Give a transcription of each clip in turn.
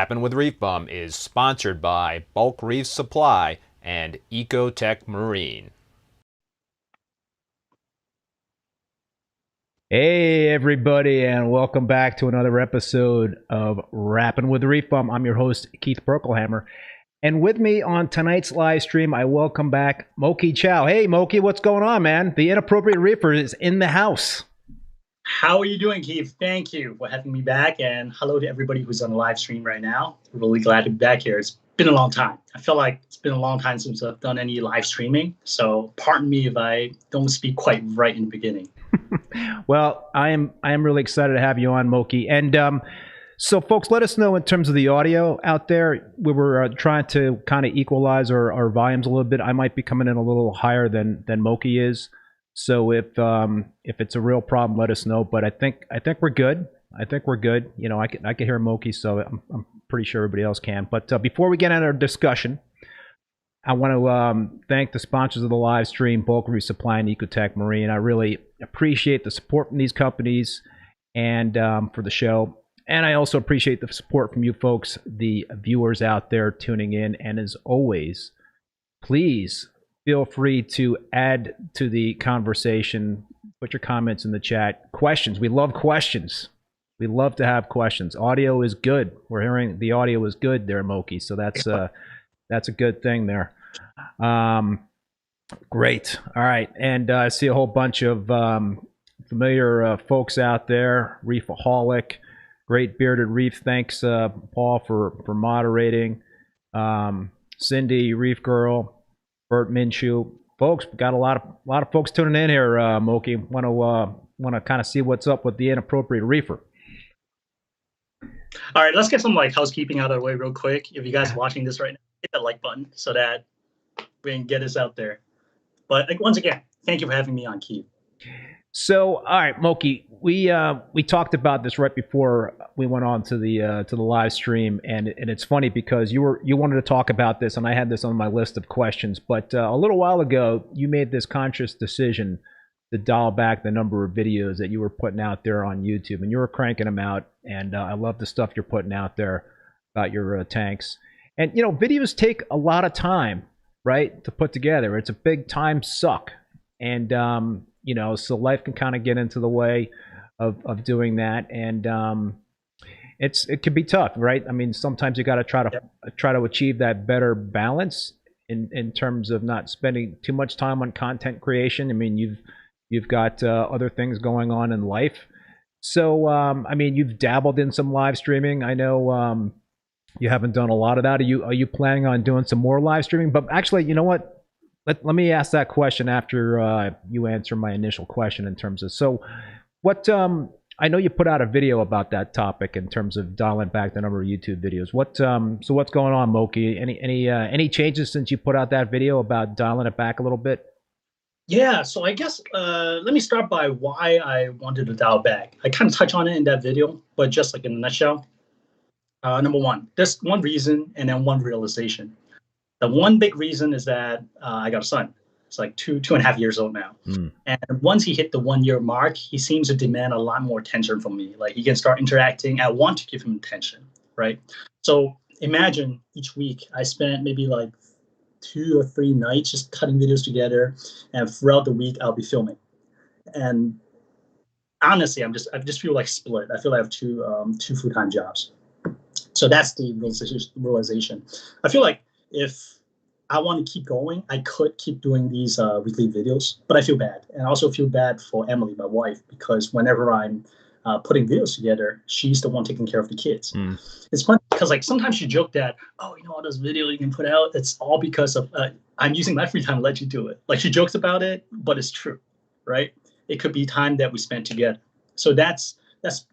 Rappin' with ReefBum is sponsored by Bulk Reef Supply and Ecotech Marine. Hey everybody, and welcome back to another episode of Rappin' with ReefBum. I'm your host, Keith Berkelhamer. And with me on tonight's live stream, I welcome back Mok-Yi Chow. Hey Mok-Yi, what's going on, man? The Inappropriate Reefer is in the house. How are you doing, Keith? Thank you for having me back, and hello to everybody who's on the live stream right now. Really glad to be back here. It's been a long time. I feel like it's been a long time since I've done any live streaming, so pardon me if I don't speak quite right in the beginning. Well, I am really excited to have you on, Mok-Yi. And so folks, let us know in terms of the audio out there. We were trying to kind of equalize our volumes a little bit. I might be coming in a little higher than Mok-Yi is. So if it's a real problem, let us know. But I think we're good. I think we're good. You know, I can hear Mok-Yi, so I'm pretty sure everybody else can. But before we get into our discussion, I want to thank the sponsors of the live stream, Bulk Reef Supply and Ecotech Marine. I really appreciate the support from these companies and for the show. And I also appreciate the support from you folks, the viewers out there tuning in. And as always, please feel free to add to the conversation. Put your comments in the chat. Questions. We love questions. We love to have questions. Audio is good. We're hearing the audio is good there, Mok-Yi. So that's a good thing there. Great. All right. And I see a whole bunch of familiar folks out there. Reefaholic, Great Bearded Reef. Thanks, Paul, for moderating. Cindy, Reef Girl, Bert Minshew. Folks, we got a lot of folks tuning in here, Mok-Yi. Want to kind of see what's up with the Inappropriate Reefer. All right, let's get some housekeeping out of the way real quick. If you guys are watching this right now, hit that like button so that we can get this out there. But once again, thank you for having me on, Keith. So, all right, Mok-Yi, we talked about this right before we went on to the live stream, and it's funny because you wanted to talk about this, and I had this on my list of questions. But a little while ago, you made this conscious decision to dial back the number of videos that you were putting out there on YouTube, and you were cranking them out. And I love the stuff you're putting out there about your tanks. And you know, videos take a lot of time, right, to put together. It's a big time suck, and you know, so life can kind of get into the way of doing that, and it can be tough, right? I mean, sometimes you got to try to achieve that better balance in terms of not spending too much time on content creation. I mean, you've got other things going on in life. So I mean, you've dabbled in some live streaming. I know you haven't done a lot of that. Are you planning on doing some more live streaming? But actually, you know what? Let me ask that question after you answer my initial question in terms of, so what, I know you put out a video about that topic in terms of dialing back the number of YouTube videos. So what's going on, Mok-Yi? Any changes since you put out that video about dialing it back a little bit? Yeah, so I guess let me start by why I wanted to dial back. I kind of touch on it in that video, but just in a nutshell. Number one, there's one reason and then one realization. The one big reason is that I got a son. It's like two and a half years old now. And once he hit the 1 year mark, he seems to demand a lot more attention from me. Like, he can start interacting. I want to give him attention, right? So imagine each week I spent maybe 2 or 3 nights just cutting videos together, and throughout the week I'll be filming. And honestly, I just feel like split. I feel like I have two full-time jobs. So that's the realization. I feel like if I want to keep going, I could keep doing these weekly videos, but I feel bad. And I also feel bad for Emily, my wife, because whenever I'm putting videos together, she's the one taking care of the kids. It's funny because sometimes she joked that, oh, all those videos you can put out, it's all because of I'm using my free time to let you do it. She jokes about it, but it's true, right? It could be time that we spent together. So that's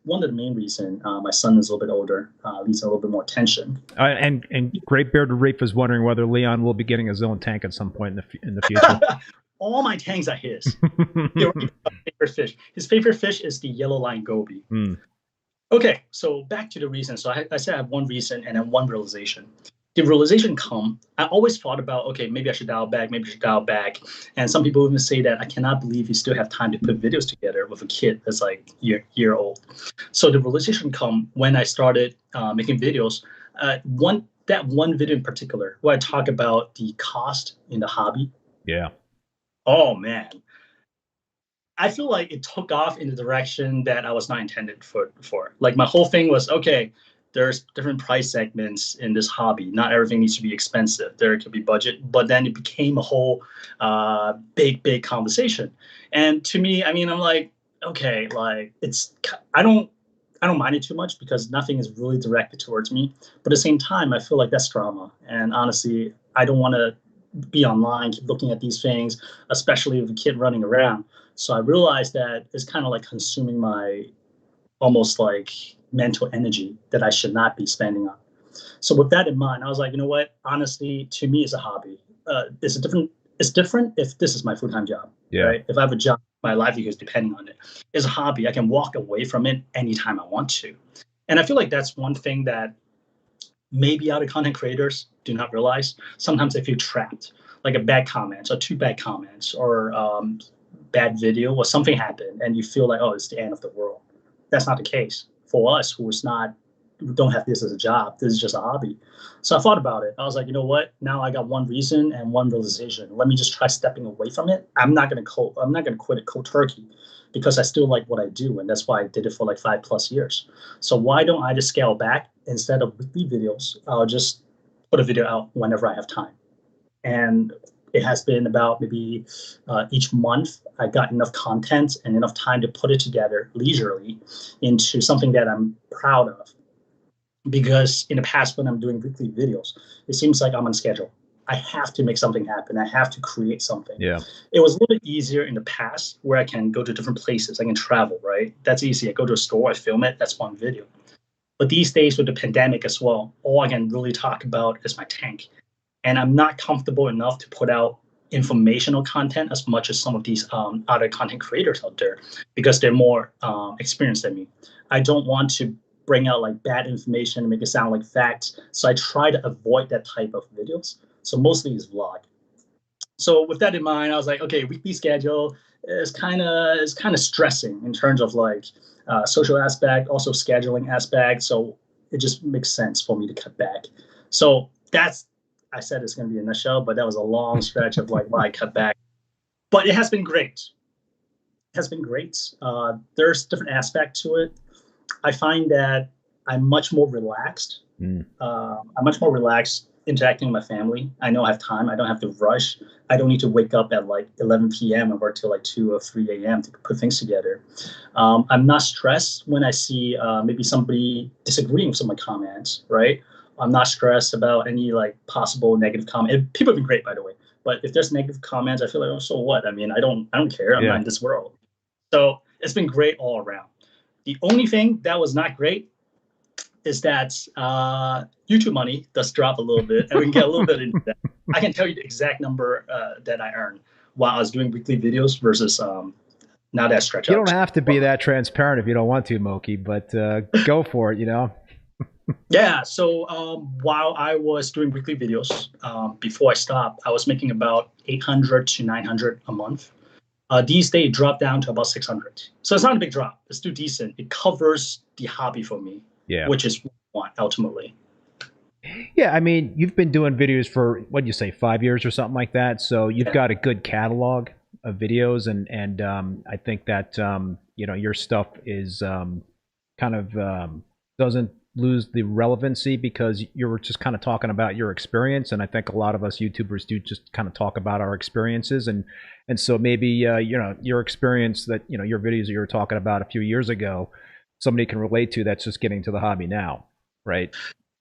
one of the main reasons. My son is a little bit older, needs a little bit more attention. And Great Bearded Reef is wondering whether Leon will be getting his own tank at some point in the future. All my tanks are his. Favorite fish. His favorite fish is the yellow line goby. Okay, so back to the reason. So I said I have one reason and then one realization. The realization I always thought about, okay, maybe I should dial back, And some people even say that I cannot believe you still have time to put videos together with a kid that's year old. So the realization when I started making videos. that one video in particular where I talk about the cost in the hobby. Yeah. Oh man, I feel like it took off in the direction that I was not intended for. Like my whole thing was, okay, there's different price segments in this hobby. Not everything needs to be expensive. There could be budget, but then it became a whole big conversation. And to me, I mean, I'm like, okay, like I don't mind it too much because nothing is really directed towards me. But at the same time, I feel like that's drama. And honestly, I don't want to be online, keep looking at these things, especially with a kid running around. So I realized that it's kind of like consuming my almost like mental energy that I should not be spending on. So with that in mind, I was like, you know what? Honestly, to me, it's a hobby. It's different if this is my full-time job. Yeah. Right? If I have a job, my livelihood is depending on it. It's a hobby. I can walk away from it anytime I want to. And I feel like that's one thing that maybe other content creators do not realize. Sometimes they feel trapped, like a bad comment or two bad comments or bad video or something happened and you feel like, oh, it's the end of the world. That's not the case for us who don't have this as a job. This is just a hobby. So I thought about it. I was like, you know what? Now I got one reason and one realization. Let me just try stepping away from it. I'm not gonna quit it cold turkey because I still like what I do, and that's why I did it for like 5+ years. So why don't I just scale back? Instead of weekly videos, I'll just put a video out whenever I have time. And it has been about maybe each month I got enough content and enough time to put it together leisurely into something that I'm proud of. Because in the past, when I'm doing weekly videos, it seems like I'm on schedule. I have to make something happen. I have to create something. Yeah. It was a little bit easier in the past where I can go to different places. I can travel, right? That's easy. I go to a store, I film it. That's one video. But these days with the pandemic as well, all I can really talk about is my tank. And I'm not comfortable enough to put out informational content as much as some of these other content creators out there because they're more experienced than me. I don't want to bring out like bad information and make it sound like facts. So I try to avoid that type of videos. So mostly it's vlog. So with that in mind, I was like, okay, weekly schedule is kind of stressing in terms of like social aspect, also scheduling aspect. So it just makes sense for me to cut back. So I said it's going to be a nutshell, but that was a long stretch of like why I cut back. But it has been great. It has been great. There's different aspects to it. I find that I'm much more relaxed. I'm much more relaxed interacting with my family. I know I have time. I don't have to rush. I don't need to wake up at like 11 p.m. and work till like 2 or 3 a.m. to put things together. I'm not stressed when I see maybe somebody disagreeing with some of my comments, right? I'm not stressed about any like possible negative comment. People have been great, by the way. But if there's negative comments, I feel like, oh, so what? I mean, I don't care. I'm not in this world. So it's been great all around. The only thing that was not great is that YouTube money does drop a little bit, and we can get a little bit into that. I can tell you the exact number that I earned while I was doing weekly videos versus now that stretch out. You don't have to be that transparent if you don't want to, Mok-Yi, but go for it, you know? Yeah, so while I was doing weekly videos, before I stopped, I was making about 800 to 900 a month. These days, it dropped down to about 600. So it's not a big drop. It's still decent. It covers the hobby for me, which is what I want ultimately. Yeah, I mean, you've been doing videos for, what did you say, 5 years or something like that? So you've got a good catalog of videos, and I think that, you know, your stuff is kind of doesn't lose the relevancy because you were just kind of talking about your experience, and I think a lot of us YouTubers do just kind of talk about our experiences, and so maybe you know, your experience, that, you know, your videos that you were talking about a few years ago, somebody can relate to that's just getting to the hobby now, right?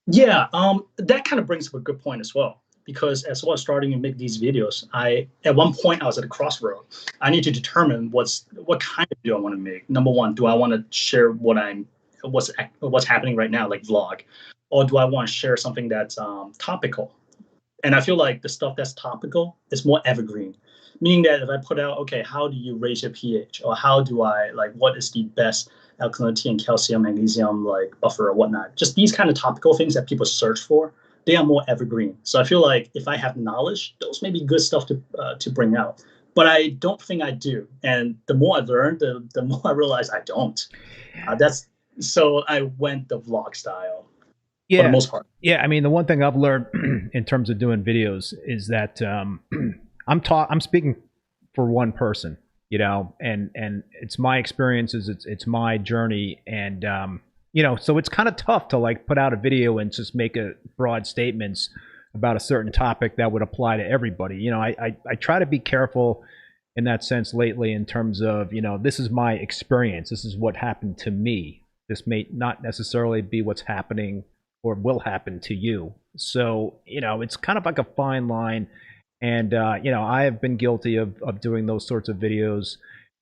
Yeah, that kind of brings up a good point as well, because as I was starting to make these videos, at one point I was at a crossroad. I need to determine what kind of video I want to make. Number one, do I want to share what's happening right now, like vlog, or do I want to share something that's topical? And I feel like the stuff that's topical is more evergreen, meaning that if I put out, okay, how do you raise your pH, or how do I, like, what is the best alkalinity and calcium, magnesium, like buffer or whatnot, just these kind of topical things that people search for, they are more evergreen. So I feel like if I have knowledge, those may be good stuff to bring out. But I don't think I do. And the more I learn, the more I realize I don't. So I went the vlog style. for the most part. Yeah, I mean, the one thing I've learned in terms of doing videos is that I'm speaking for one person, you know, and it's my experiences, it's my journey, and you know, so it's kind of tough to like put out a video and just make a broad statements about a certain topic that would apply to everybody. You know, I try to be careful in that sense lately in terms of, you know, this is my experience, this is what happened to me. This may not necessarily be what's happening or will happen to you. So, you know, it's kind of like a fine line. And, you know, I have been guilty of doing those sorts of videos,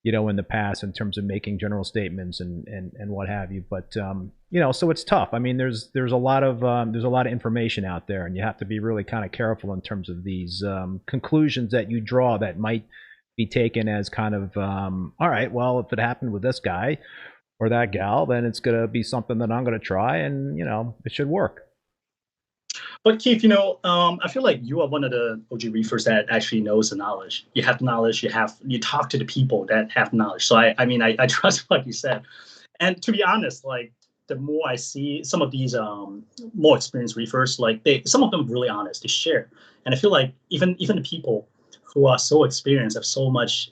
you know, in the past in terms of making general statements and what have you. But, you know, so it's tough. I mean, there's a lot of information out there, and you have to be really kind of careful in terms of these conclusions that you draw that might be taken as kind of, all right, well, if it happened with this guy or that gal, then it's going to be something that I'm going to try, and, you know, it should work. But Keith, you know, I feel like you are one of the OG reefers that actually knows the knowledge. You have the knowledge. You talk to the people that have knowledge. So I mean, I trust what you said. And to be honest, like the more I see some of these more experienced reefers, like some of them are really honest. They share, and I feel like even the people who are so experienced have so much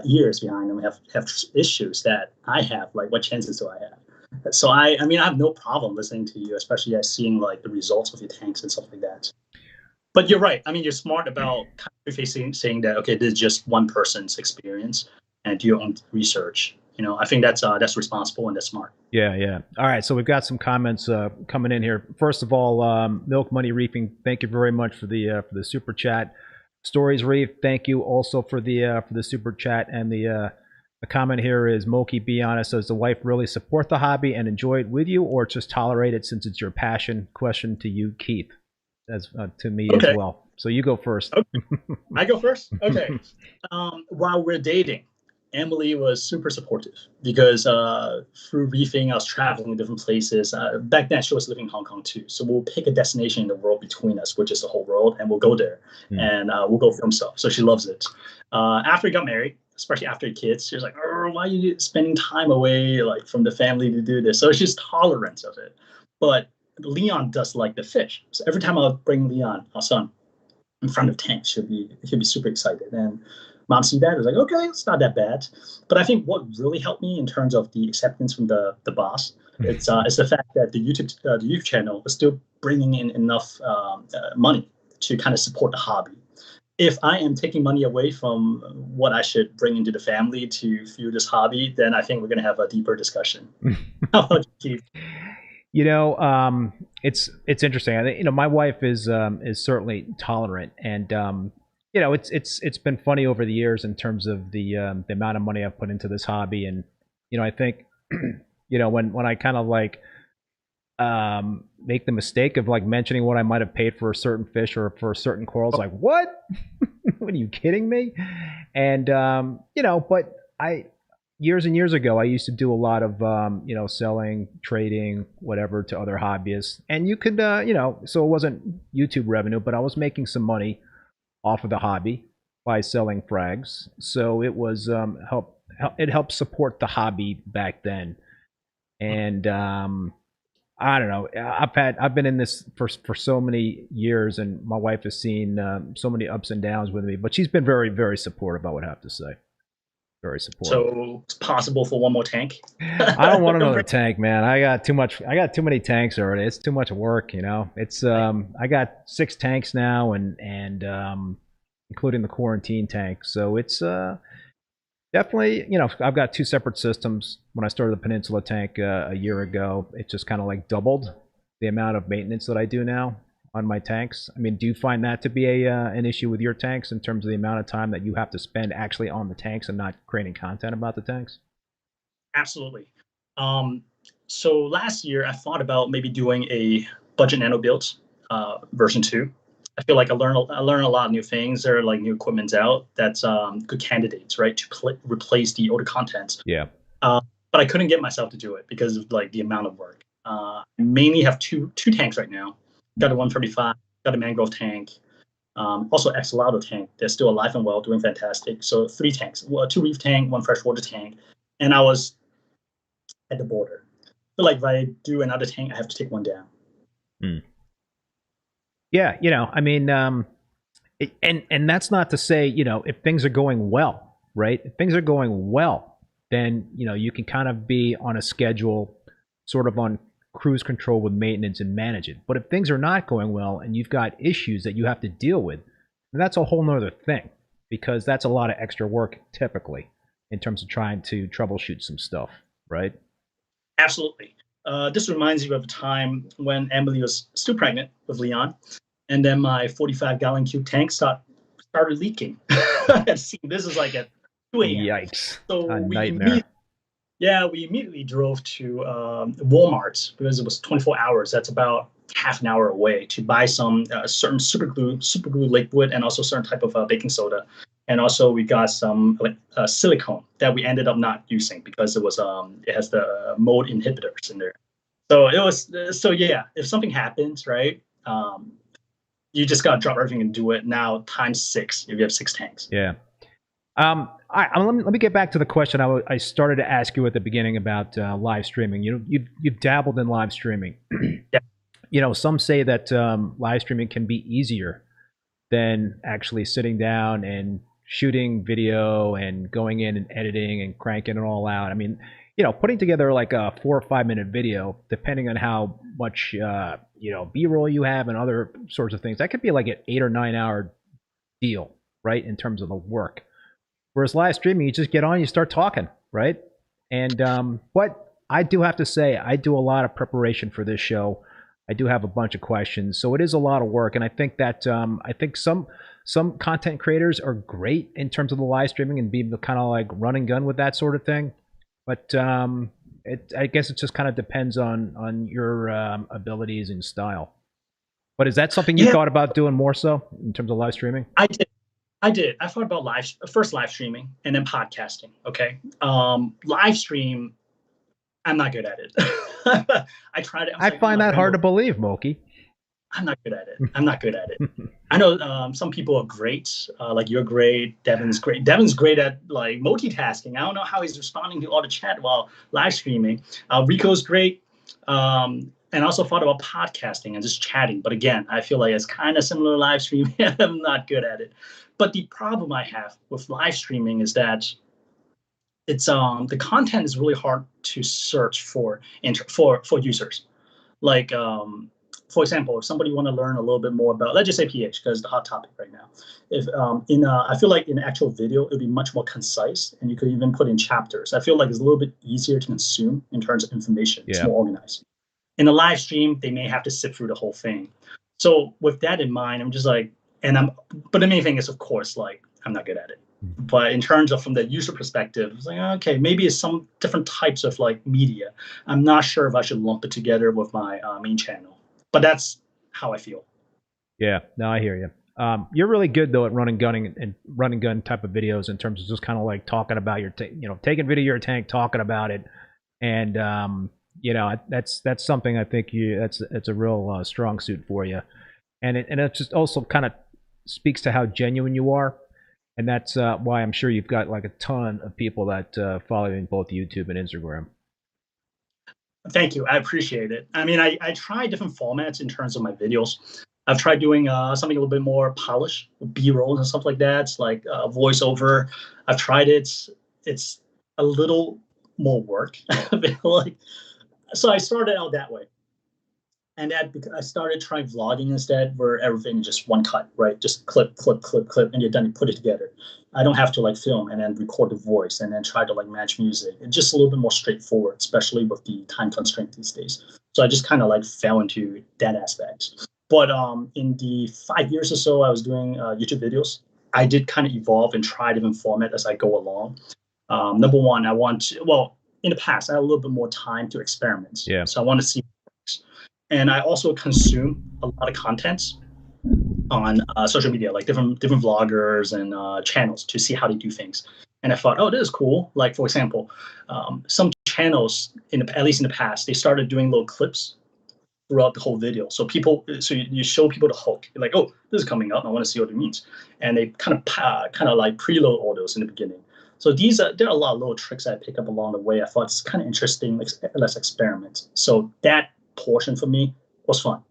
years behind them have issues that I have. Like, what chances do I have? So I mean, I have no problem listening to you, especially as seeing like the results of your tanks and stuff like that. But you're right. I mean, you're smart about kind of saying that, okay, this is just one person's experience and do your own research. You know, I think that's responsible and that's smart. Yeah. All right, so we've got some comments coming in here. First of all, Milk Money Reefing, thank you very much for the super chat. Stories Reef, thank you also for the super chat. And the comment here is Mok-Yi, be honest, does the wife really support the hobby and enjoy it with you, or just tolerate it since it's your passion? Question to you, Keith, as to me as well. So you go first. Okay. I go first? Okay. While we're dating, Emily was super supportive because through reefing, I was traveling to different places. Back then, she was living in Hong Kong too. So we'll pick a destination in the world between us, which is the whole world, and we'll go there. And we'll go film stuff. So she loves it. After we got married, especially after kids, she was like, oh, why are you spending time away like from the family to do this? So she's tolerant of it. But Leon does like the fish. So every time I bring Leon, our son, in front of tanks, he'll be super excited. And Mom see that, was like, okay, it's not that bad. But I think what really helped me in terms of the acceptance from the boss, it's the fact that the YouTube channel is still bringing in enough money to kind of support the hobby. If I am taking money away from what I should bring into the family to fuel this hobby, then I think we're going to have a deeper discussion. How about you, Keith? You know, it's interesting. I think, you know, my wife is certainly tolerant, and you know, it's been funny over the years in terms of the amount of money I've put into this hobby, and you know, I think you know, when I kind of like make the mistake of like mentioning what I might have paid for a certain fish or for a certain coral, it's like, what? What are you kidding me? And you know, but years and years ago, I used to do a lot of you know, selling, trading, whatever to other hobbyists, and you could you know, so it wasn't YouTube revenue, but I was making some money off of the hobby by selling frags. So it was it helped support the hobby back then. And I don't know, I've been in this for so many years, and my wife has seen so many ups and downs with me, but she's been very, very supportive, I would have to say. Very supportive. So it's possible for one more tank? I don't want another tank, man. I got too many tanks already. It's too much work, you know. It's I got 6 tanks now, and including the quarantine tank. So it's definitely, you know, I've got 2 separate systems. When I started the Peninsula tank a year ago, it just kind of like doubled the amount of maintenance that I do now on my tanks. I mean, do you find that to be an issue with your tanks in terms of the amount of time that you have to spend actually on the tanks and not creating content about the tanks? Absolutely. So last year I thought about maybe doing a budget nano build version 2. I feel like I learned a lot of new things. There are like new equipments out that's good candidates, right, to replace the older contents. Yeah. But I couldn't get myself to do it because of like the amount of work. I mainly have two tanks right now. Got a 135, got a mangrove tank, also Axolotl tank. They're still alive and well, doing fantastic. So 3 tanks, 2 reef tank, 1 freshwater tank, and I was at the border. So like if I do another tank, I have to take one down. Yeah, I mean, and that's not to say, if things are going well, right? If things are going well, then, you can kind of be on a schedule, sort of on cruise control with maintenance and manage it. But if things are not going well and you've got issues that you have to deal with, then that's a whole nother thing, because that's a lot of extra work typically in terms of trying to troubleshoot some stuff, right? Absolutely. This reminds you of a time when Emily was still pregnant with Leon, and then my 45-gallon cube tank started leaking. See, this is like at 2 a.m. Yikes. So a nightmare. We immediately drove to Walmart, because it was 24 hours. That's about half an hour away, to buy some certain super glue liquid, and also certain type of baking soda. And also we got some silicone that we ended up not using, because it has the mold inhibitors in there. So if something happens, right, you just gotta drop everything and do it now times 6 if you have 6 tanks. Yeah. Let me get back to the question I started to ask you at the beginning about live streaming. You've dabbled in live streaming. Yeah. Some say that live streaming can be easier than actually sitting down and shooting video and going in and editing and cranking it all out. I mean, putting together like a 4 or 5 minute video, depending on how much B-roll you have and other sorts of things, that could be like an 8 or 9 hour deal, right, in terms of the work. Whereas live streaming, you just get on, you start talking, right? And but I do have to say, I do a lot of preparation for this show. I do have a bunch of questions, so it is a lot of work. And I think that some content creators are great in terms of the live streaming and being kind of like run and gun with that sort of thing. But I guess it just kind of depends on your abilities and style. But is that something you thought about doing more so in terms of live streaming? I did. I thought about first live streaming and then podcasting. Okay. Live stream, I'm not good at it. I tried it. I find that hard to believe, Mok-Yi. I'm not good at it. I know some people are great. Like you're great. Devin's great. Devin's great at like multitasking. I don't know how he's responding to all the chat while live streaming. Rico's great. And also thought about podcasting and just chatting. But again, I feel like it's kind of similar to live streaming. I'm not good at it. But the problem I have with live streaming is that it's the content is really hard to search for users. Like for example, if somebody want to learn a little bit more about, let's just say pH, because it's the hot topic right now. If I feel like in actual video, it'd be much more concise, and you could even put in chapters. I feel like it's a little bit easier to consume in terms of information. It's more organized. In a live stream, they may have to sit through the whole thing. So with that in mind, I'm just like, but the main thing is, of course, like I'm not good at it. But in terms of from the user perspective, it's like, okay, maybe it's some different types of like media. I'm not sure if I should lump it together with my main channel, but that's how I feel. Yeah, no, I hear you. You're really good though at run and gun type of videos in terms of just kind of like talking about your, taking video of your tank, talking about it, and that's something I think that's a real strong suit for you, and it just also kind of speaks to how genuine you are. And that's why I'm sure you've got like a ton of people that follow you in both YouTube and Instagram. Thank you. I appreciate it. I mean, I try different formats in terms of my videos. I've tried doing something a little bit more polished, B-rolls and stuff like that. It's like voiceover. I've tried it. It's a little more work. So I started out that way. And that because I started trying vlogging instead, where everything is just one cut, right? Just clip, and you're done. You put it together. I don't have to like film and then record the voice and then try to like match music. It's just a little bit more straightforward, especially with the time constraint these days. So I just kind of like fell into that aspect. But in the 5 years or so I was doing YouTube videos, I did kind of evolve and try different format as I go along. Number one, in the past, I had a little bit more time to experiment. Yeah. So I want to see. And I also consume a lot of content on social media, like different vloggers and channels to see how they do things. And I thought, oh, this is cool. Like, for example, some channels, at least in the past, they started doing little clips throughout the whole video. So you show people the hook. You're like, oh, this is coming up. I want to see what it means. And they kind of like preload all those in the beginning. So there are a lot of little tricks I pick up along the way. I thought it's kind of interesting. Let's experiment. So that portion for me was fun.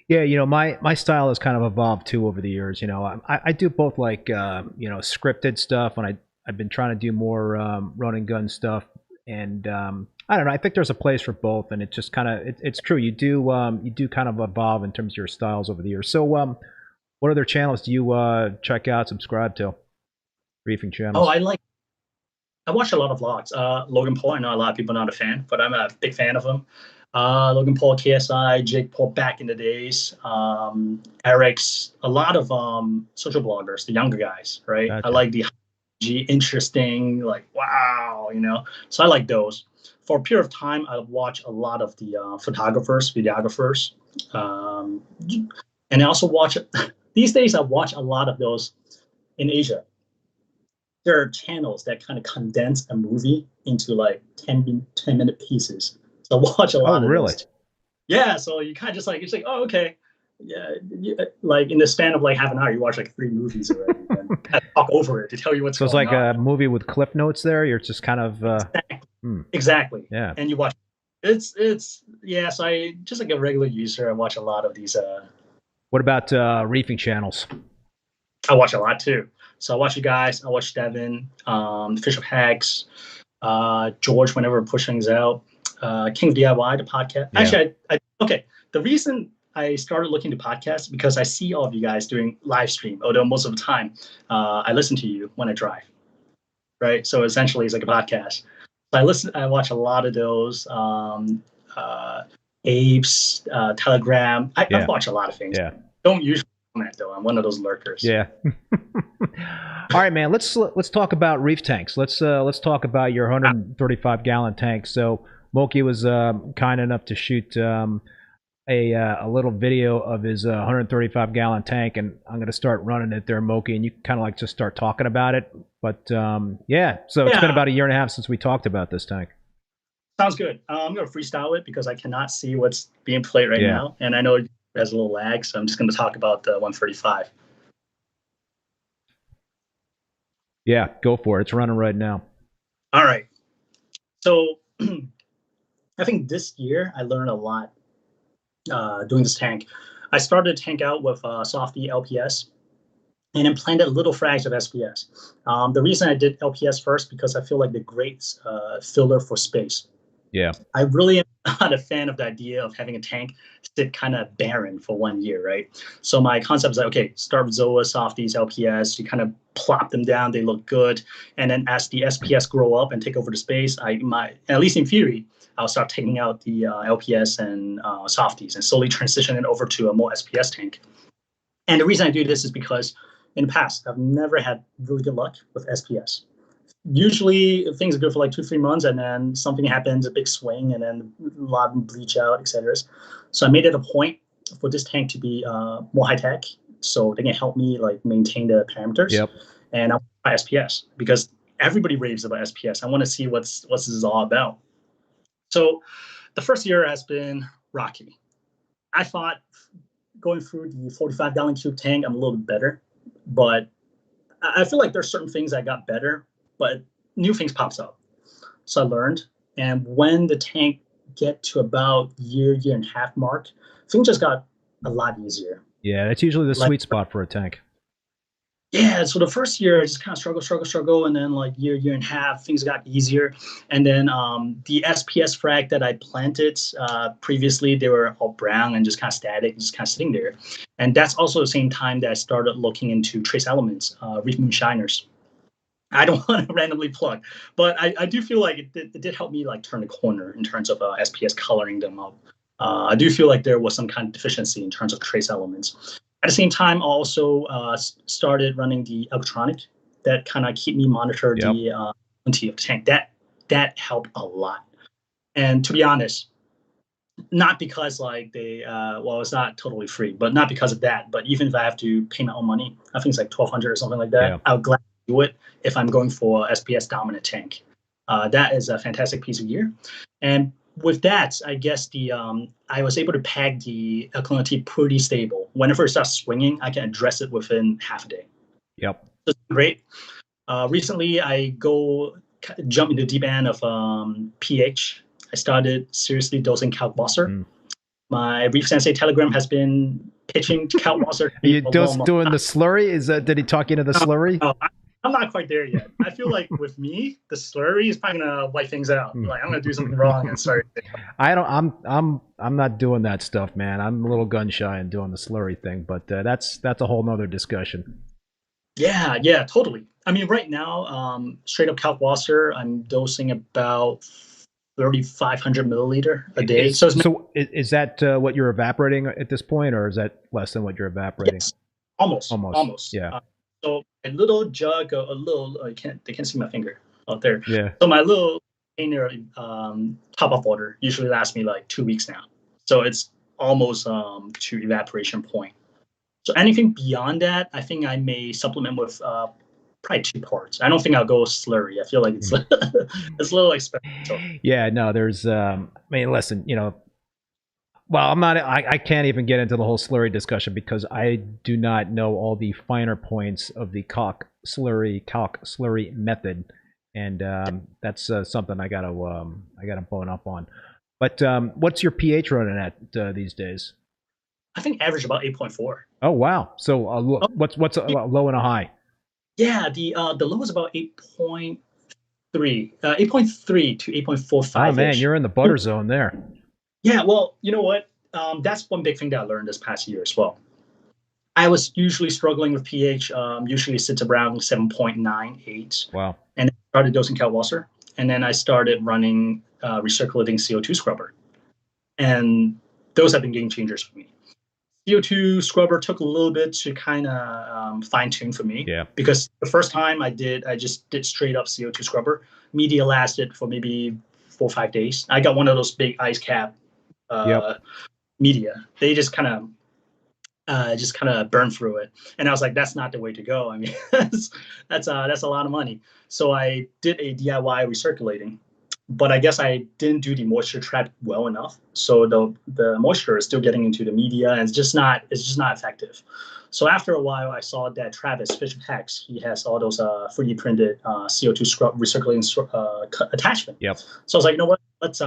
Yeah, my style has kind of evolved too over the years. I do both like scripted stuff, and I've been trying to do more run and gun stuff, and I don't know. I think there's a place for both, and it just kind of it's true. You do kind of evolve in terms of your styles over the years. So what other channels do you check out, subscribe to? Reefing channels. Oh, I watch a lot of vlogs. Logan Paul, I know a lot of people are not a fan, but I'm a big fan of him. Logan Paul, KSI, Jake Paul back in the days, Eric's, a lot of social bloggers, the younger guys, right? Gotcha. I like the interesting, like, wow, So I like those. For a period of time, I watch a lot of the photographers, videographers, and I also watch, these days I watch a lot of those in Asia. There are channels that kind of condense a movie into like 10-minute pieces. So I watch a lot of really? those. Yeah, so you kind of just like, it's like, oh, okay. Yeah, like in the span of like half an hour, you watch like 3 movies already and kind of talk over it to tell you what's going on. So it's like a movie with cliff notes there? You're just kind of... Exactly. Yeah. And you watch, yeah, so I, just like a regular user, I watch a lot of these. What about reefing channels? I watch a lot too. So I watch you guys. I watch Devin, Fish of Hacks, George whenever we're pushing things out, King of DIY, the podcast. Yeah. Actually, okay. The reason I started looking to podcasts because I see all of you guys doing live stream. Although most of the time, I listen to you when I drive, right? So essentially, it's like a podcast. So I watch a lot of those. Abe's, Telegram. I watch a lot of things. Yeah. Don't usually comment though. I'm one of those lurkers. Yeah. All right, man. Let's talk about reef tanks. Let's talk about your 135-gallon tank. So Mok-Yi was kind enough to shoot a little video of his 135-gallon tank, and I'm going to start running it there, Mok-Yi, and you can kind of like just start talking about it. But yeah, so it's been about a year and a half since we talked about this tank. Sounds good. I'm going to freestyle it because I cannot see what's being played right now, and I know it has a little lag, so I'm just going to talk about the 135. Yeah, go for it. It's running right now. All right. So I think this year I learned a lot doing this tank. I started the tank out with Softy LPS and then planted little frags of SPS. The reason I did LPS first because I feel like the great filler for space. Yeah. I really am not a fan of the idea of having a tank sit kind of barren for 1 year, right? So my concept is like, okay, start with Zoa, Softies, LPS, you kind of plop them down, they look good. And then as the SPS grow up and take over the space, at least in theory, I'll start taking out the LPS and Softies and slowly transition it over to a more SPS tank. And the reason I do this is because in the past, I've never had really good luck with SPS. Usually things are good for like 2-3 months and then something happens, a big swing, and then a lot of them bleach out, etc. So I made it a point for this tank to be more high tech, so they can help me like maintain the parameters. Yep. And I want to buy SPS because everybody raves about SPS. I want to see what this is all about. So the first year has been rocky. I thought going through the 45-gallon cube tank, I'm a little bit better, but I feel like there's certain things I got better, but new things pops up. So I learned, and when the tank get to about year and a half mark, things just got a lot easier. Yeah, that's usually the sweet spot for a tank. Yeah, so the first year I just kind of struggle, and then like year and a half, things got easier. And then the SPS frag that I planted previously, they were all brown and just kind of static, just kind of sitting there. And that's also the same time that I started looking into trace elements, Reef Moonshiners. I don't want to randomly plug, but I do feel like it did help me like turn the corner in terms of SPS coloring them up. I do feel like there was some kind of deficiency in terms of trace elements. At the same time, I also started running the electronic that kind of keep me monitor the quality of the tank. That helped a lot. And to be honest, not because like it's not totally free, but not because of that. But even if I have to pay my own money, I think it's like $1,200 or something like that. I'll gladly do it if I'm going for SPS dominant tank. That is a fantastic piece of gear. And with that, I guess I was able to peg the alkalinity pretty stable. Whenever it starts swinging, I can address it within half a day. Yep. That's great. Recently, I jump into the deep end of pH. I started seriously dosing Kalk. My Reef Sensei Telegram has been pitching Kalk. Are you just doing the slurry? Did he talk you into the slurry? I'm not quite there yet. I feel like with me, the slurry is probably gonna wipe things out. Like I'm gonna do something wrong and start. I'm not doing that stuff, man. I'm a little gun shy in doing the slurry thing, but that's a whole nother discussion. Yeah, totally. I mean, right now, straight up Kalk, I'm dosing about 3,500 milliliter a day. So is that what you're evaporating at this point, or is that less than what you're evaporating? Yes. Almost. Yeah. So a little jug, they can't see my finger out there. Yeah. So my little container top-up water usually lasts me like 2 weeks now. So it's almost to evaporation point. So anything beyond that, I think I may supplement with probably 2 parts. I don't think I'll go slurry. I feel like it's it's a little expensive. So. Yeah, no, there's I mean, listen, well, I can't even get into the whole slurry discussion because I do not know all the finer points of the Kalk slurry method, and that's something I gotta bone up on. But what's your pH running at these days? I think average about 8.4. Oh wow! So what's a low and a high? Yeah, the low is about 8.3, 8.3 to 8.45. Oh man, you're in the butter zone there. Yeah, well, you know what? That's one big thing that I learned this past year as well. I was usually struggling with pH. Usually sits around 7.98. Wow. And I started dosing Kalk, and then I started running recirculating CO2 scrubber, and those have been game changers for me. CO2 scrubber took a little bit to kind of fine tune for me. Yeah. Because the first time I just did straight up CO2 scrubber. Media lasted for maybe 4 or 5 days. I got one of those big IceCap media. They just kind of burn through it, and I was like, that's not the way to go. I mean, that's a lot of money. So I did a DIY recirculating, but I guess I didn't do the moisture trap well enough. So the moisture is still getting into the media, and it's just not effective. So after a while, I saw that Travis Fish Hacks, he has all those 3D printed CO2 scrub recirculating attachment. Yep. So I was like, you know what? Let's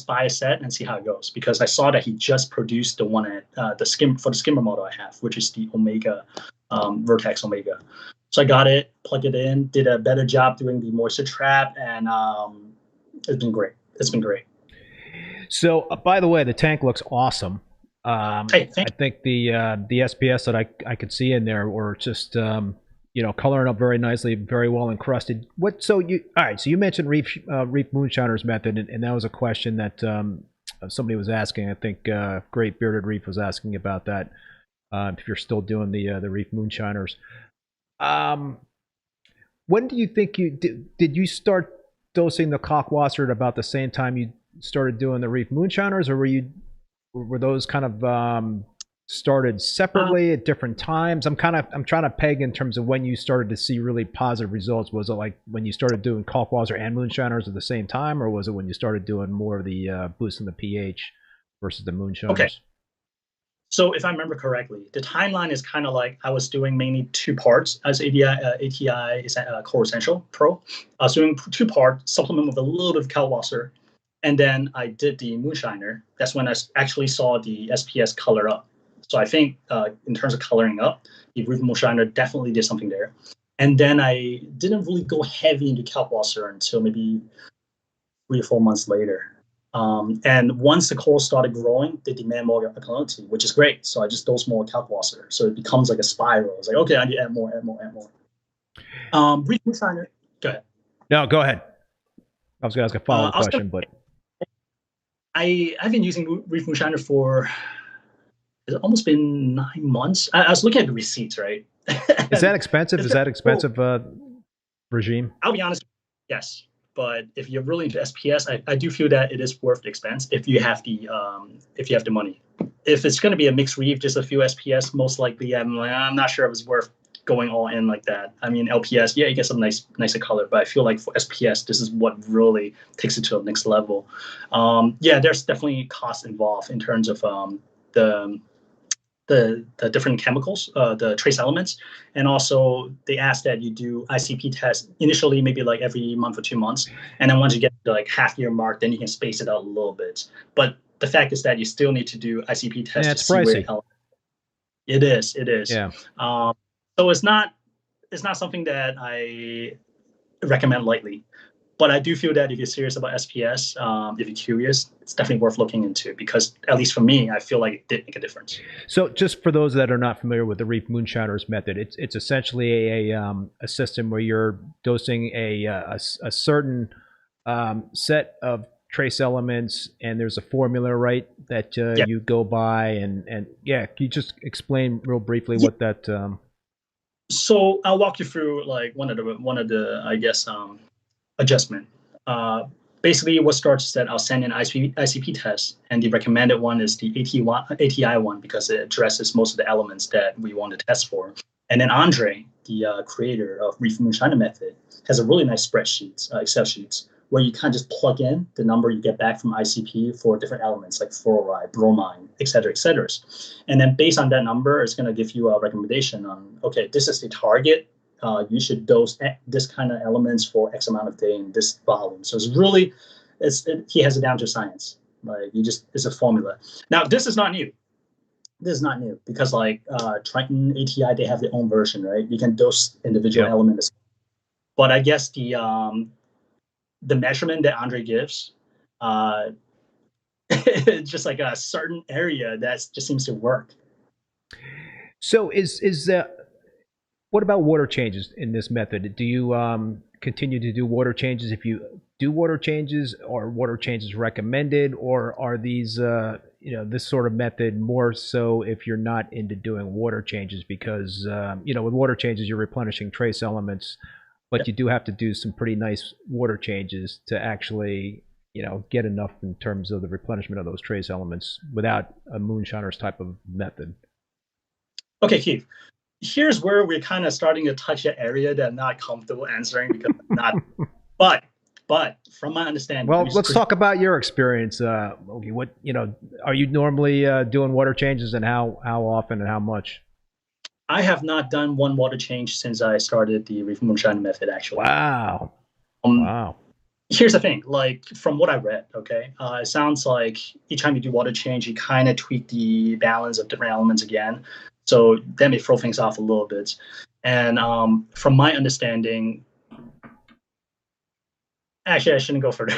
buy a set and see how it goes, because I saw that he just produced the one at the skimmer model I have, which is the Omega Vertex Omega. So I got it, plugged it in, did a better job doing the moisture trap, and it's been great. So by the way, the tank looks awesome. I think the SPS that I could see in there were just coloring up very nicely, very well encrusted. So you mentioned Reef Moonshiners method, and that was a question that somebody was asking. I think Great Bearded Reef was asking about that. If you're still doing the Reef Moonshiners, when do you think did you start dosing the Kalk at about the same time you started doing the Reef Moonshiners, or were those kind of started separately at different times? I'm trying to peg in terms of when you started to see really positive results. Was it like when you started doing Kalk and Moonshiners at the same time, or was it when you started doing more of the boosting the pH versus the Moonshiners? Okay. So if I remember correctly, the timeline is kind of like I was doing mainly 2 parts as ATI is Core Essential Pro. I was doing 2 parts, supplement with a little bit of Kalk, and then I did the Moonshiner. That's when I actually saw the SPS color up. So I think in terms of coloring up, the Reef Moonshiner definitely did something there. And then I didn't really go heavy into Kalk until maybe 3 or 4 months later. And once the coral started growing, they demand more alkalinity, which is great. So I just dose more Kalk. So it becomes like a spiral. It's like, okay, I need to add more. Reef Moonshiner, go ahead. No, go ahead. I was going to ask a follow-up question, but I've been using Reef Moonshiner for it's almost been 9 months. I was looking at the receipts, right? Is that expensive? Is that expensive regime? I'll be honest, yes. But if you're really into SPS, I do feel that it is worth the expense if you have the money. If it's going to be a mixed reef, just a few SPS, most likely I'm not sure if it's worth going all in like that. I mean, LPS, yeah, you get some nicer color, but I feel like for SPS, this is what really takes it to the next level. There's definitely costs involved in terms of the different chemicals, the trace elements, and also they ask that you do ICP tests initially, maybe like every month or 2 months, and then once you get to like half-year mark, then you can space it out a little bit. But the fact is that you still need to do ICP tests Yeah, to see where it is. It is. Yeah. So it's not something that I recommend lightly. But I do feel that if you're serious about SPS, if you're curious, it's definitely worth looking into, because at least for me, I feel like it did make a difference. So just for those that are not familiar with the Reef Moonshiners method, it's essentially a system where you're dosing a certain set of trace elements, and there's a formula, right, that you go by, and yeah, can you just explain real briefly what that? So I'll walk you through like one of the I guess adjustment. Basically, what starts is that I'll send in ICP tests, and the recommended one is the ATI one, because it addresses most of the elements that we want to test for. And then Andre, the creator of Reef Moonshiner method, has a really nice spreadsheets, Excel sheets, where you kind of just plug in the number you get back from ICP for different elements like fluoride, bromine, et cetera, et cetera. And then based on that number, it's going to give you a recommendation on, okay, this is the target. You should dose this kind of elements for X amount of day in this volume. So it's really, he has it down to science. Like it's a formula. Now, this is not new. This is not new, because like Triton, ATI, they have their own version, right? You can dose individual elements. But I guess the measurement that Andre gives, it's just like a certain area that just seems to work. So what about water changes in this method? Do you continue to do water changes? If you do water changes, are water changes recommended, or are these this sort of method more so if you're not into doing water changes? Because with water changes, you're replenishing trace elements, but you do have to do some pretty nice water changes to actually get enough in terms of the replenishment of those trace elements without a moonshiner's type of method. Okay, Keith. Here's where we're kind of starting to touch an area that I'm not comfortable answering, because I'm not. But from my understanding, well, let's talk about your experience. Okay, what are you normally doing water changes, and how often and how much? I have not done one water change since I started the Reef Moonshiner method. Actually, wow, wow. Here's the thing, like from what I read, okay, it sounds like each time you do water change, you kind of tweak the balance of different elements again. So that may throw things off a little bit. And from my understanding, actually, I shouldn't go further.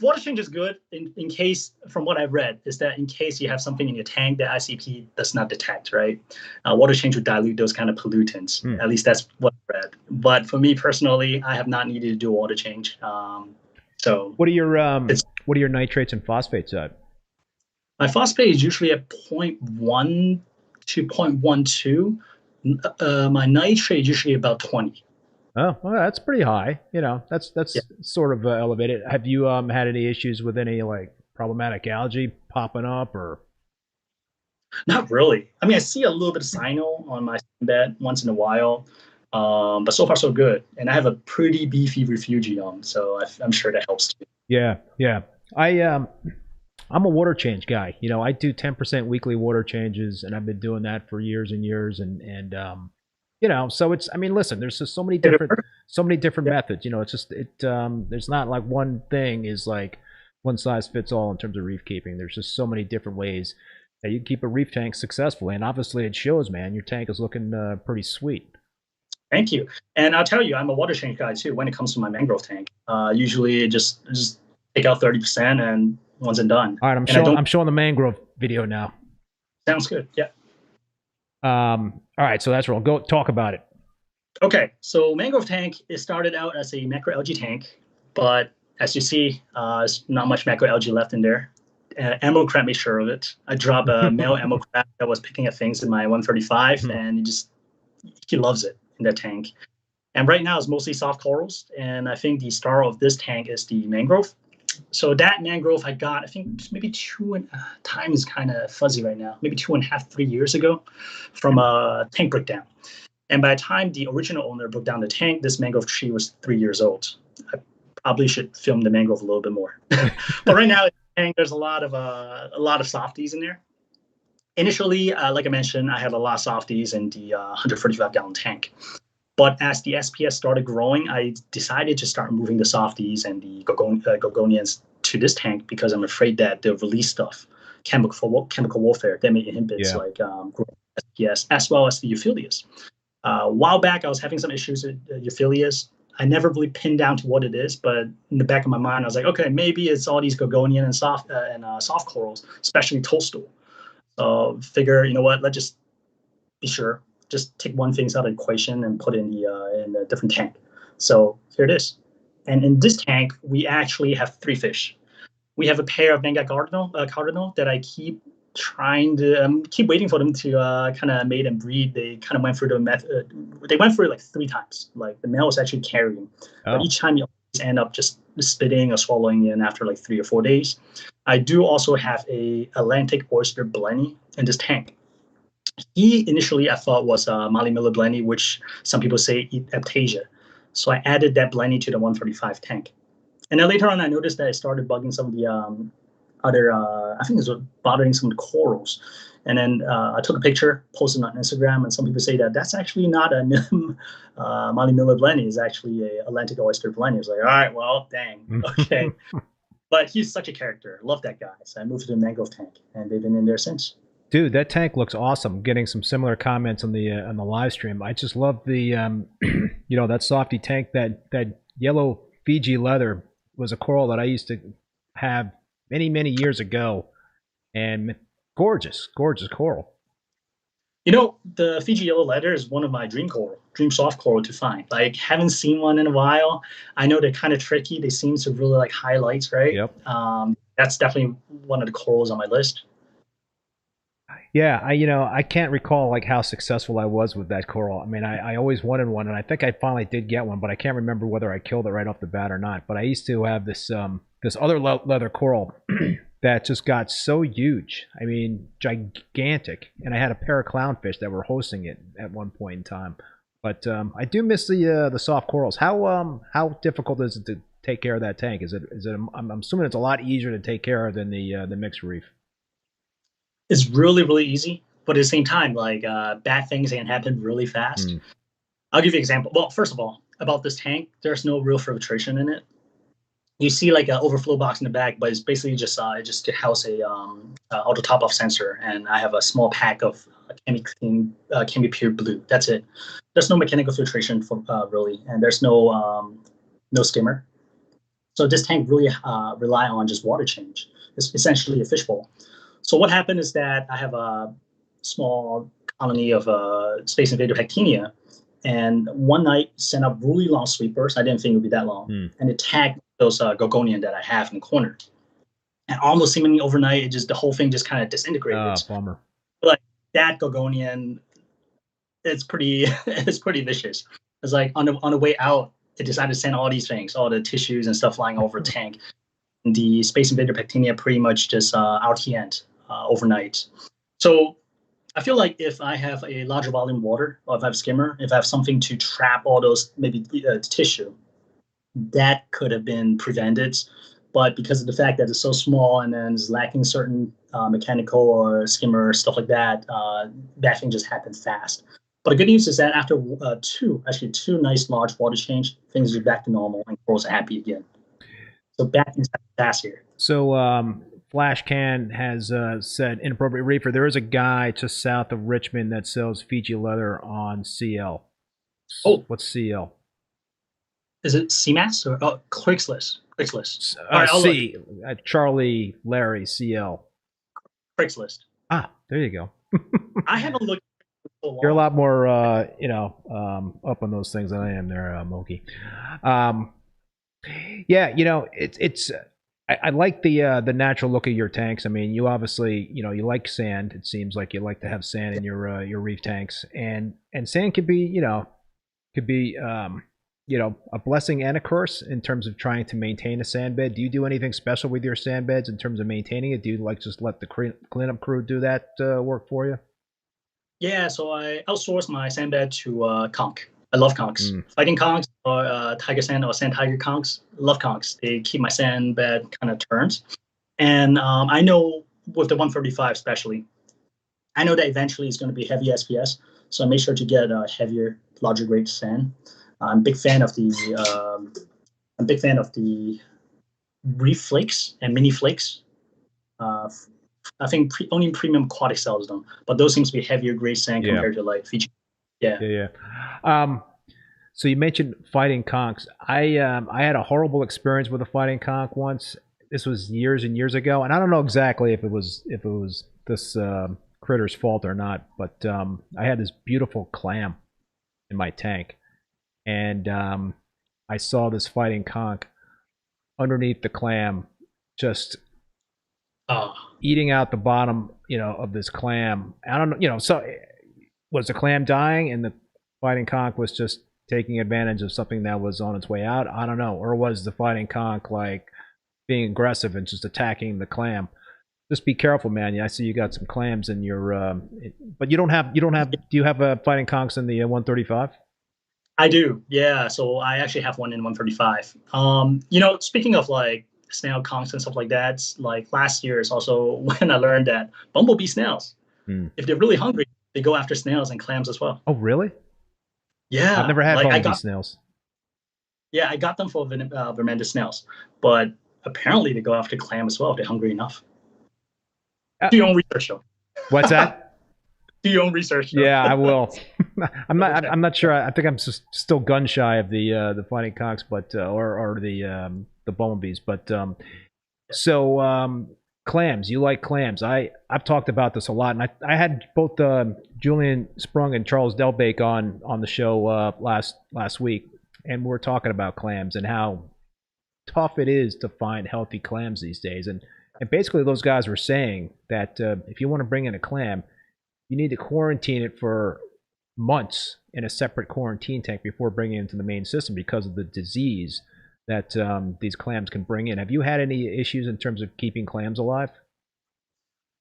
Water change is good in case, from what I've read, is that in case you have something in your tank that ICP does not detect, right? Water change would dilute those kind of pollutants. At least that's what I read. But for me personally, I have not needed to do a water change. So what are your nitrates and phosphates at? My phosphate is usually at 0.1 to 0.12. My nitrate is usually about 20. Oh, well, that's pretty high. That's sort of elevated. Have you had any issues with any like problematic algae popping up, or? Not really. I mean, I see a little bit of cyano on my bed once in a while, but so far so good. And I have a pretty beefy refugium, so I'm sure that helps too. Yeah. I'm a water change guy. I do 10% weekly water changes, and I've been doing that for years and years. And so it's, I mean, listen, there's just so many different methods. It's just, there's not like one thing is like one size fits all in terms of reef keeping. There's just so many different ways that you can keep a reef tank successfully. And obviously it shows, man, your tank is looking pretty sweet. Thank you. And I'll tell you, I'm a water change guy too when it comes to my mangrove tank. Usually just take out 30% and once and done. All right, I'm showing the mangrove video now. Sounds good. Yeah. All right, so that's real. Go talk about it. Okay, so mangrove tank, it started out as a macroalgae tank, but as you see, there's not much macroalgae left in there. Emerald crab made sure of it. I dropped a male emerald crab that was picking at things in my 135, and he loves it in that tank. And right now it's mostly soft corals, and I think the star of this tank is the mangrove. So that mangrove I got, I think maybe time is kind of fuzzy right now, maybe 2.5, 3 years ago from a tank breakdown. And by the time the original owner broke down the tank, this mangrove tree was 3 years old. I probably should film the mangrove a little bit more. But right now, there's a lot of softies in there. Initially, like I mentioned, I had a lot of softies in the 145-gallon tank. But as the SPS started growing, I decided to start moving the softies and the gorgonians to this tank because I'm afraid that they'll release stuff, chemical warfare that may inhibit like SPS as well as the Euphyllias. A while back, I was having some issues with Euphyllias. I never really pinned down to what it is, but in the back of my mind, I was like, okay, maybe it's all these Gorgonian and soft corals, especially toadstool. So figure, you know what? Let's just be sure. Just take one thing out of the equation and put it in a different tank. So here it is. And in this tank, we actually have 3 fish. We have a pair of Nanga cardinal that I keep trying to keep waiting for them to kind of mate and breed. They kind of went through the method. They went through it like 3 times. Like the male was actually carrying, but each time you always end up just spitting or swallowing in after like 3 or 4 days. I do also have a Atlantic oyster blenny in this tank. He initially I thought was Molly Miller blenny, which some people say eat Aptasia. So I added that blenny to the 135 tank. And then later on, I noticed that it started bugging some of the other, I think it was bothering some of the corals. And then I took a picture, posted on Instagram, and some people say that that's actually not a Molly Miller blenny. It's actually a Atlantic oyster blenny. I was like, all right, well, dang, okay. But he's such a character. Love that guy. So I moved to the mangrove tank, and they've been in there since. Dude, that tank looks awesome. Getting some similar comments on the live stream. I just love the you know, that softy tank. That yellow Fiji leather was a coral that I used to have many years ago, and gorgeous coral. You know, the Fiji yellow leather is one of my dream soft coral to find. Like, haven't seen one in a while. I know they're kind of tricky. They seem to really like highlights, right? Yep. That's definitely one of the corals on my list. Yeah, I can't recall like how successful I was with that coral. I mean, I always wanted one, and I think I finally did get one, but I can't remember whether I killed it right off the bat or not. But I used to have this this other leather coral that just got so huge. I mean, gigantic. And I had a pair of clownfish that were hosting it at one point in time. But I do miss the soft corals. How difficult is it to take care of that tank? Is it? I'm assuming it's a lot easier to take care of than the mixed reef. It's really easy, but at the same time, like bad things can happen really fast. I'll give you an example. Well, first of all, about this tank, there's no real filtration in it. You see like an overflow box in the back, but it's basically just to house a auto top-off sensor, and I have a small pack of Can Be Pure Blue. That's it. There's no mechanical filtration for really, and there's no skimmer. So this tank really rely on just water change. It's essentially a fishbowl. So what happened is that I have a small colony of Space Invader Pectinia, and one night sent up really long sweepers. I didn't think it would be that long, and it tagged those Gorgonian that I have in the corner. And almost seemingly overnight, the whole thing just kind of disintegrated. Oh, bummer. But that Gorgonian, it's pretty vicious. It's like on the way out, it decided to send all these things, all the tissues and stuff flying over the tank. And the Space Invader Pectinia pretty much just RTN'd overnight. So I feel like if I have a larger volume water, or if I have skimmer, if I have something to trap all those maybe tissue, that could have been prevented. But because of the fact that it's so small and then it's lacking certain mechanical or skimmer stuff like that, that thing just happened fast. But the good news is that after two nice large water change, things are back to normal and corals are happy again. So bad things happen fast here. So Flash Can has said, Inappropriate Reefer, there is a guy just south of Richmond that sells Fiji leather on CL. Oh. What's CL? Is it CMAS or Craigslist? Craigslist. C. Charlie, Larry, CL. Craigslist. Ah, there you go. I haven't looked. You're a lot more, up on those things than I am there, Mok-Yi. Yeah, it's. I like the natural look of your tanks. I mean, you obviously, you like sand. It seems like you like to have sand in your reef tanks, and sand could be, a blessing and a curse in terms of trying to maintain a sand bed. Do you do anything special with your sand beds in terms of maintaining it? Do you like just let the cleanup crew do that work for you? Yeah, so I outsource my sand bed to Kalk. I love conchs. Fighting conchs or tiger sand or sand tiger conchs. Love conchs. They keep my sand bed kind of turned. And I know with the 135 especially, I know that eventually it's going to be heavy SPS. So I make sure to get a heavier, larger grade sand. I'm a big fan of the reef flakes and mini flakes. I think only premium aquatic sells them, but those seems to be heavier grade sand compared to like Fiji. Yeah. So you mentioned fighting conchs. I had a horrible experience with a fighting conch once. This was years and years ago, and I don't know exactly if it was this critter's fault or not. But I had this beautiful clam in my tank, and I saw this fighting conch underneath the clam, just eating out the bottom, of this clam. I don't know, so was the clam dying and the fighting conch was just taking advantage of something that was on its way out? I don't know. Or was the fighting conch like being aggressive and just attacking the clam? Just be careful, man. I see you got some clams in your, but you don't have, do you have a fighting conchs in the 135? I do. Yeah. So I actually have one in 135. Speaking of like snail conchs and stuff like that, like last year is also when I learned that bumblebee snails, if they're really hungry, they go after snails and clams as well. Oh, really? Yeah. I've never had bumblebee snails. Yeah, I got them for Vermanda snails, but apparently they go after clam as well if they're hungry enough. Do your own research, though. What's that? Do your own research, though. Yeah, I will. I'm not sure. I think I'm still gun shy of the fighting conchs, but or the bumblebees. But clams. You like clams? I've talked about this a lot, and I had both Julian Sprung and Charles Delbake on the show last week, and we're talking about clams and how tough it is to find healthy clams these days. And basically, those guys were saying that if you want to bring in a clam, you need to quarantine it for months in a separate quarantine tank before bringing it into the main system because of the disease that these clams can bring in. Have you had any issues in terms of keeping clams alive?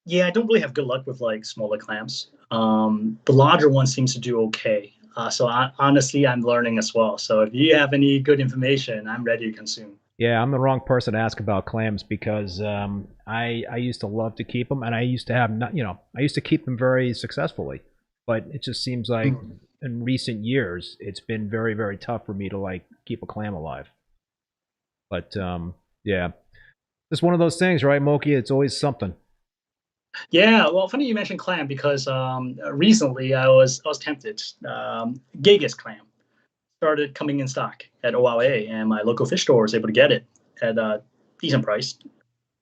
Yeah, I don't really have good luck with like smaller clams. The larger one seems to do okay. Honestly, I'm learning as well. So if you have any good information, I'm ready to consume. Yeah, I'm the wrong person to ask about clams because I used to love to keep them, and I used to have I used to keep them very successfully, but it just seems like in recent years it's been very, very tough for me to like keep a clam alive. But yeah, it's one of those things, right, Mok-Yi? It's always something. Yeah, well, funny you mentioned clam because recently I was tempted. Gigas clam started coming in stock at OLA, and my local fish store was able to get it at a decent price.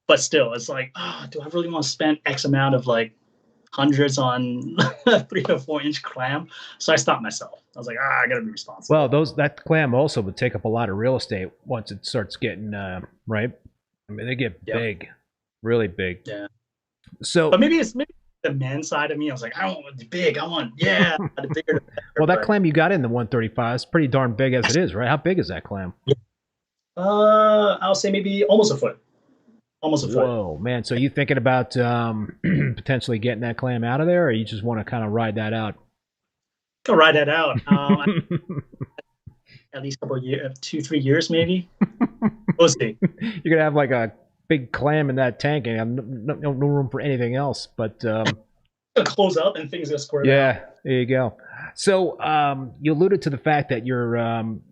But still, it's like, do I really want to spend X amount of like hundreds on 3 or 4 inch clam? So I stopped myself. I was like, I gotta be responsible. Well, that clam also would take up a lot of real estate once it starts getting right. I mean, they get big, really big. Yeah. So, but maybe the man side of me. I was like, I don't want it big. I want the bigger. The better. Well, that clam you got in the 135 is pretty darn big as it is, right? How big is that clam? I'll say maybe almost a foot. Almost a foot. Whoa, man! So you thinking about potentially getting that clam out of there, or you just want to kind of ride that out? Go ride that out. At least a couple of years, 2-3 years, maybe. We'll see. You're gonna have like a big clam in that tank, and have no room for anything else. But close up and things get squared. Yeah, there you go. So you alluded to the fact that you're.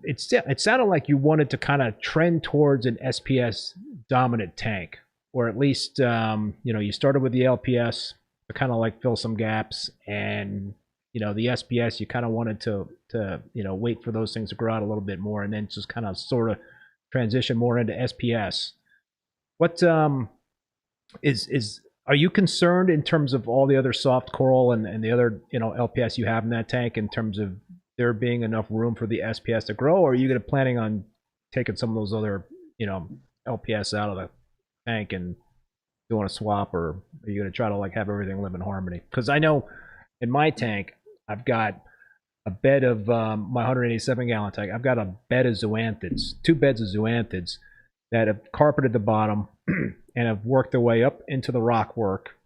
It sounded like you wanted to kind of trend towards an SPS dominant tank, or at least you started with the LPS to kind of like fill some gaps, and the SPS you kind of wanted to wait for those things to grow out a little bit more, and then just kind of sort of transition more into SPS. What are you concerned in terms of all the other soft coral and the other LPS you have in that tank in terms of there being enough room for the SPS to grow, or are you planning on taking some of those other LPS out of the tank and doing a swap, or are you going to try to like have everything live in harmony? Because I know in my tank I've got a bed of my 187 gallon tank. I've got a bed of zoanthids, 2 beds of zoanthids that have carpeted the bottom and have worked their way up into the rock work.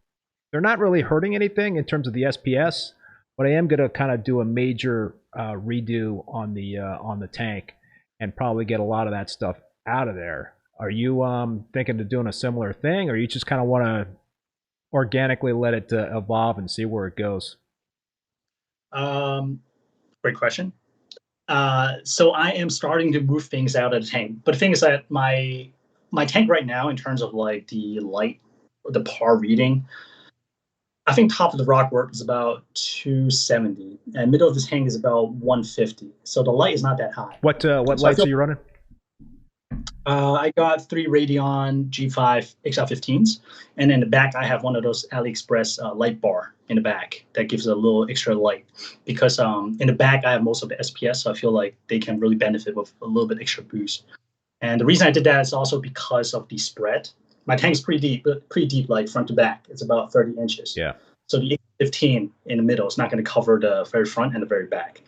They're not really hurting anything in terms of the SPS, but I am going to kind of do a major redo on the tank and probably get a lot of that stuff out of there. Are you thinking of doing a similar thing, or you just kind of want to organically let it evolve and see where it goes? Great question. So I am starting to move things out of the tank, but the thing is that my my tank right now, in terms of like the light or the par reading, I think top of the rock work is about 270, and middle of the tank is about 150. So the light is not that high. What lights are you running? I got 3 Radeon G5 XR15s, and in the back I have one of those AliExpress light bar in the back that gives a little extra light, because in the back I have most of the SPS, so I feel like they can really benefit with a little bit extra boost. And the reason I did that is also because of the spread. My tank's pretty deep, like front to back. It's about 30 inches. Yeah. So the 15 in the middle is not going to cover the very front and the very back.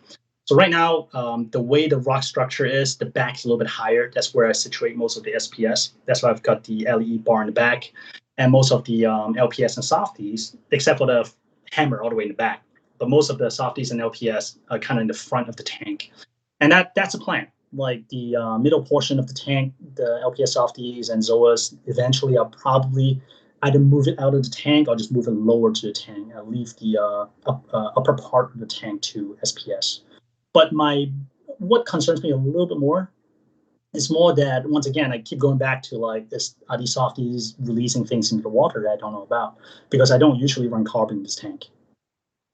So right now, the way the rock structure is, the back is a little bit higher. That's where I situate most of the SPS. That's why I've got the LED bar in the back, and most of the LPS and softies, except for the hammer all the way in the back. But most of the softies and LPS are kind of in the front of the tank. And that's a plan. Like the middle portion of the tank, the LPS softies and Zoas, eventually I'll probably either move it out of the tank or just move it lower to the tank. I'll leave the upper part of the tank to SPS. But what concerns me a little bit more is more that, once again, I keep going back to like this, are these softies releasing things into the water that I don't know about? Because I don't usually run carbon in this tank.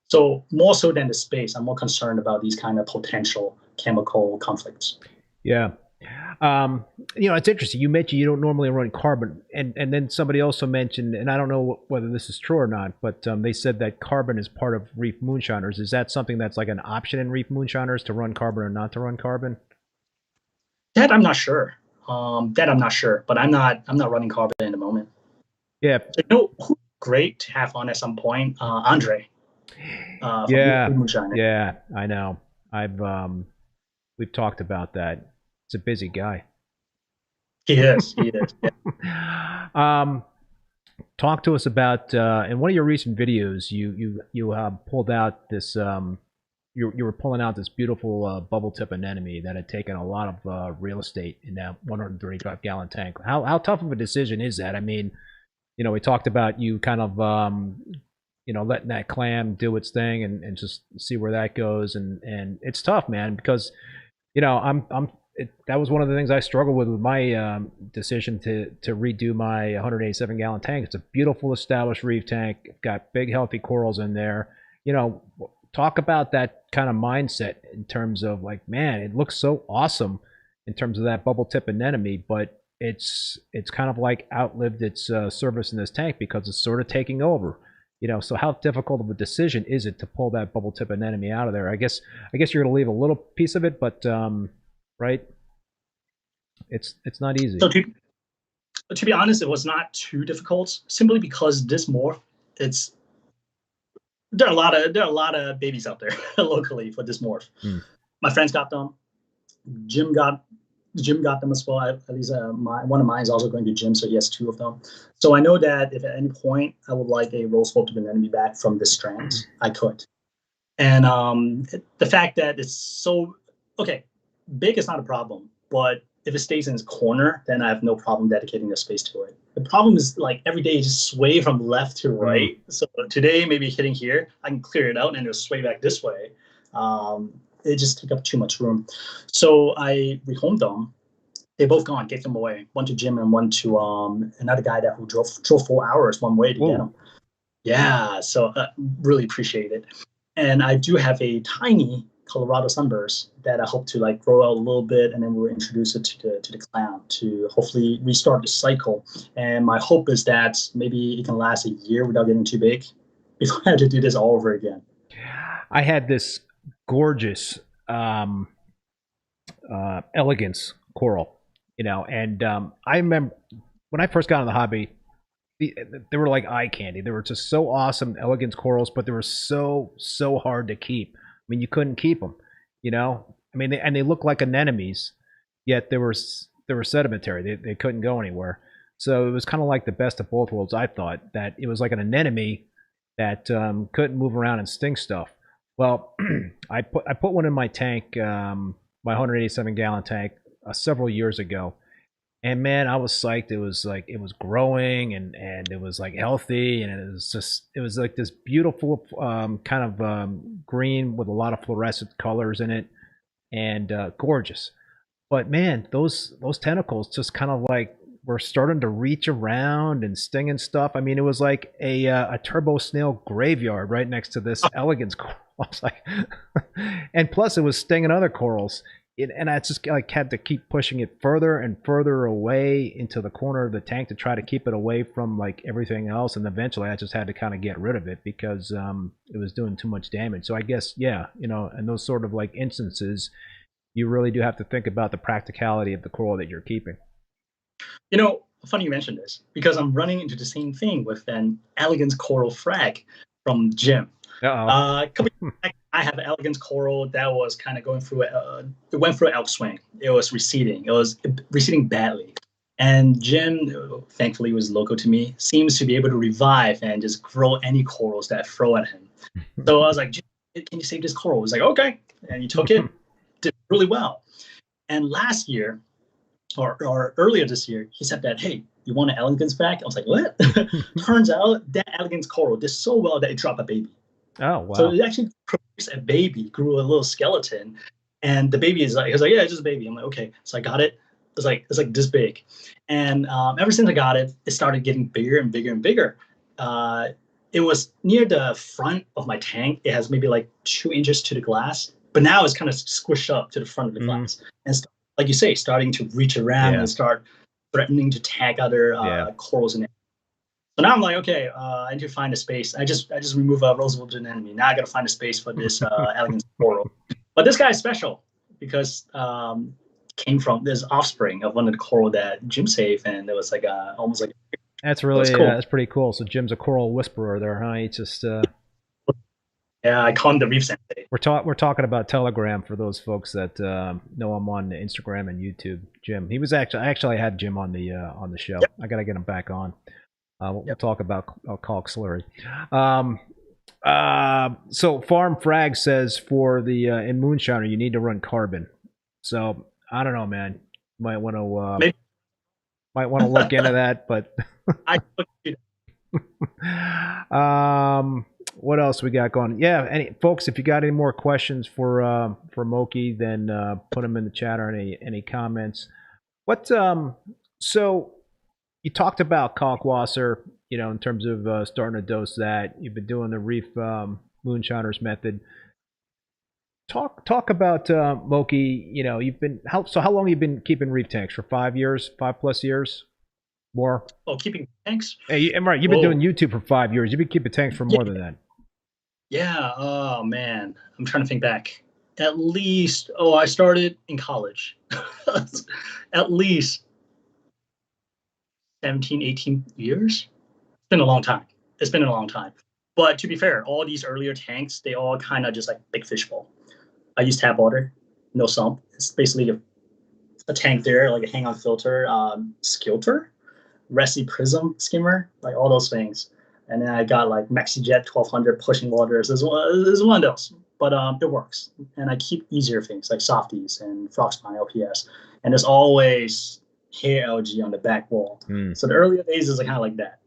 So more so than the space, I'm more concerned about these kind of potential chemical conflicts. Yeah. It's interesting. You mentioned you don't normally run carbon, and then somebody also mentioned, and I don't know whether this is true or not, but they said that carbon is part of Reef Moonshiners. Is that something that's like an option in Reef Moonshiners, to run carbon or not to run carbon? That I'm not sure. But I'm not running carbon in the moment. Yeah. So, who's great to have on at some point? Andre. Yeah, I know. We've talked about that. It's a busy guy. He is. Yeah. Talk to us about in one of your recent videos, you pulled out this. You were pulling out this beautiful bubble tip anemone that had taken a lot of real estate in that 135-gallon tank. How tough of a decision is that? I mean, we talked about you kind of letting that clam do its thing and just see where that goes, and it's tough, man, because that was one of the things I struggled with my decision to redo my 187-gallon tank. It's a beautiful established reef tank, got big healthy corals in there. Talk about that kind of mindset in terms of like, man, it looks so awesome in terms of that bubble tip anemone, but it's kind of like outlived its service in this tank because it's sort of taking over. So how difficult of a decision is it to pull that bubble tip anemone out of there? I guess you're going to leave a little piece of it, but right? It's not easy. So to be honest, it was not too difficult, simply because this morph, there are a lot of babies out there locally for this morph. My friends got them. Jim got them as well. At least one of mine is also going to gym, so he has 2 of them. So I know that if at any point I would like a rose flip anemone back from this strand, I could. And the fact that it's so big is not a problem, but if it stays in its corner, then I have no problem dedicating the space to it. The problem is, like, every day you just sway from left to right. So today, maybe hitting here, I can clear it out and it'll sway back this way. It just take up too much room. So I rehomed them. They both gone, gave them away. One to Jim and one to another guy who drove 4 hours one way to get them. Yeah, so really appreciate it. And I do have a tiny Colorado sunburst that I hope to like grow out a little bit, and then we'll introduce it to the clown to hopefully restart the cycle. And my hope is that maybe it can last a year without getting too big before I have to do this all over again. I had this gorgeous elegance coral, and I remember when I first got in the hobby, they were like eye candy. They were just so awesome, elegance corals, but they were so hard to keep. I mean, you couldn't keep them, I mean, they look like anemones, yet they were sedimentary. They couldn't go anywhere. So it was kind of like the best of both worlds. I thought that it was like an anemone that couldn't move around and sting stuff. Well, I put one in my tank, my 187-gallon tank, several years ago. And man, I was psyched. It was growing and it was like healthy, and it was like this beautiful kind of green with a lot of fluorescent colors in it, and gorgeous. But man, those tentacles just kind of like were starting to reach around and sting and stuff. I mean, it was like a turbo snail graveyard right next to this elegance coral. I was like, and plus it was stinging other corals. And I just like had to keep pushing it further and further away into the corner of the tank to try to keep it away from like everything else. And eventually I just had to kind of get rid of it because it was doing too much damage. So I guess, yeah, you know, in those sort of like instances, you really do have to think about the practicality of the coral that you're keeping. You know, funny you mentioned this because I'm running into the same thing with an elegance coral frag from Jim. A couple of years back, I have an elegance coral that was kind of going through it went through an elk swing. It was receding. It was receding badly. And Jim, thankfully, was local to me, seems to be able to revive and just grow any corals that throw at him. So I was like, Jim, can you save this coral? He was like, okay. And he took it, did really well. And last year, or earlier this year, he said that, hey, you want an elegance back? I was like, what? Turns out that elegance coral did so well that it dropped a baby. Oh, wow. So it actually produced a baby, grew a little skeleton. And the baby is like, he was like, yeah, it's just a baby. I'm like, okay. So I got it. It's like this big. And ever since I got it, it started getting bigger and bigger and bigger. It was near the front of my tank. It has maybe like 2 inches to the glass, but now it's kind of squished up to the front of the glass. And like you say, starting to reach around and start threatening to tag other corals in it. So now I'm like, okay, I need to find a space. I just remove a Roosevelt anemone. Now I got to find a space for this elegant coral. But this guy is special because came from this offspring of one of the coral that Jim saved, and it was like almost like. That's really cool. That's pretty cool. So Jim's a coral whisperer there, huh? He just. Yeah, I call him the reef sensei. We're talking about Telegram for those folks that know I'm on Instagram and YouTube. Jim, he was actually I had Jim on the show. Yep. I got to get him back on. We'll talk about Kalk slurry. So Farm Frag says for the in Moonshiner you need to run carbon. So I don't know, man. Might want to look into that, but what else we got going? Yeah, folks, if you got any more questions for Mok-Yi, then put them in the chat or any comments. So you talked about Kalkwasser, you know, in terms of starting to dose that. You've been doing the Reef Moonshiners method. Talk about Mok-Yi. You know, how long have you been keeping reef tanks? For 5 years, 5+ years, more. Oh, keeping tanks. Hey, right. You've been doing YouTube for 5 years. You've been keeping tanks for more than that. Yeah. Oh man, I'm trying to think back. At least, I started in college. At least 17, 18 years. It's been a long time. But to be fair, all these earlier tanks, they all kind of just like big fishbowl. I use tap water, no sump. It's basically a tank there, like a hang-on filter, skilter, Resi Prism skimmer, like all those things. And then I got like MaxiJet 1200 pushing waters. There's one of those, but it works. And I keep easier things like softies and Frogspine LPS. And there's always hair algae on the back wall. So the earlier days is kind of like that.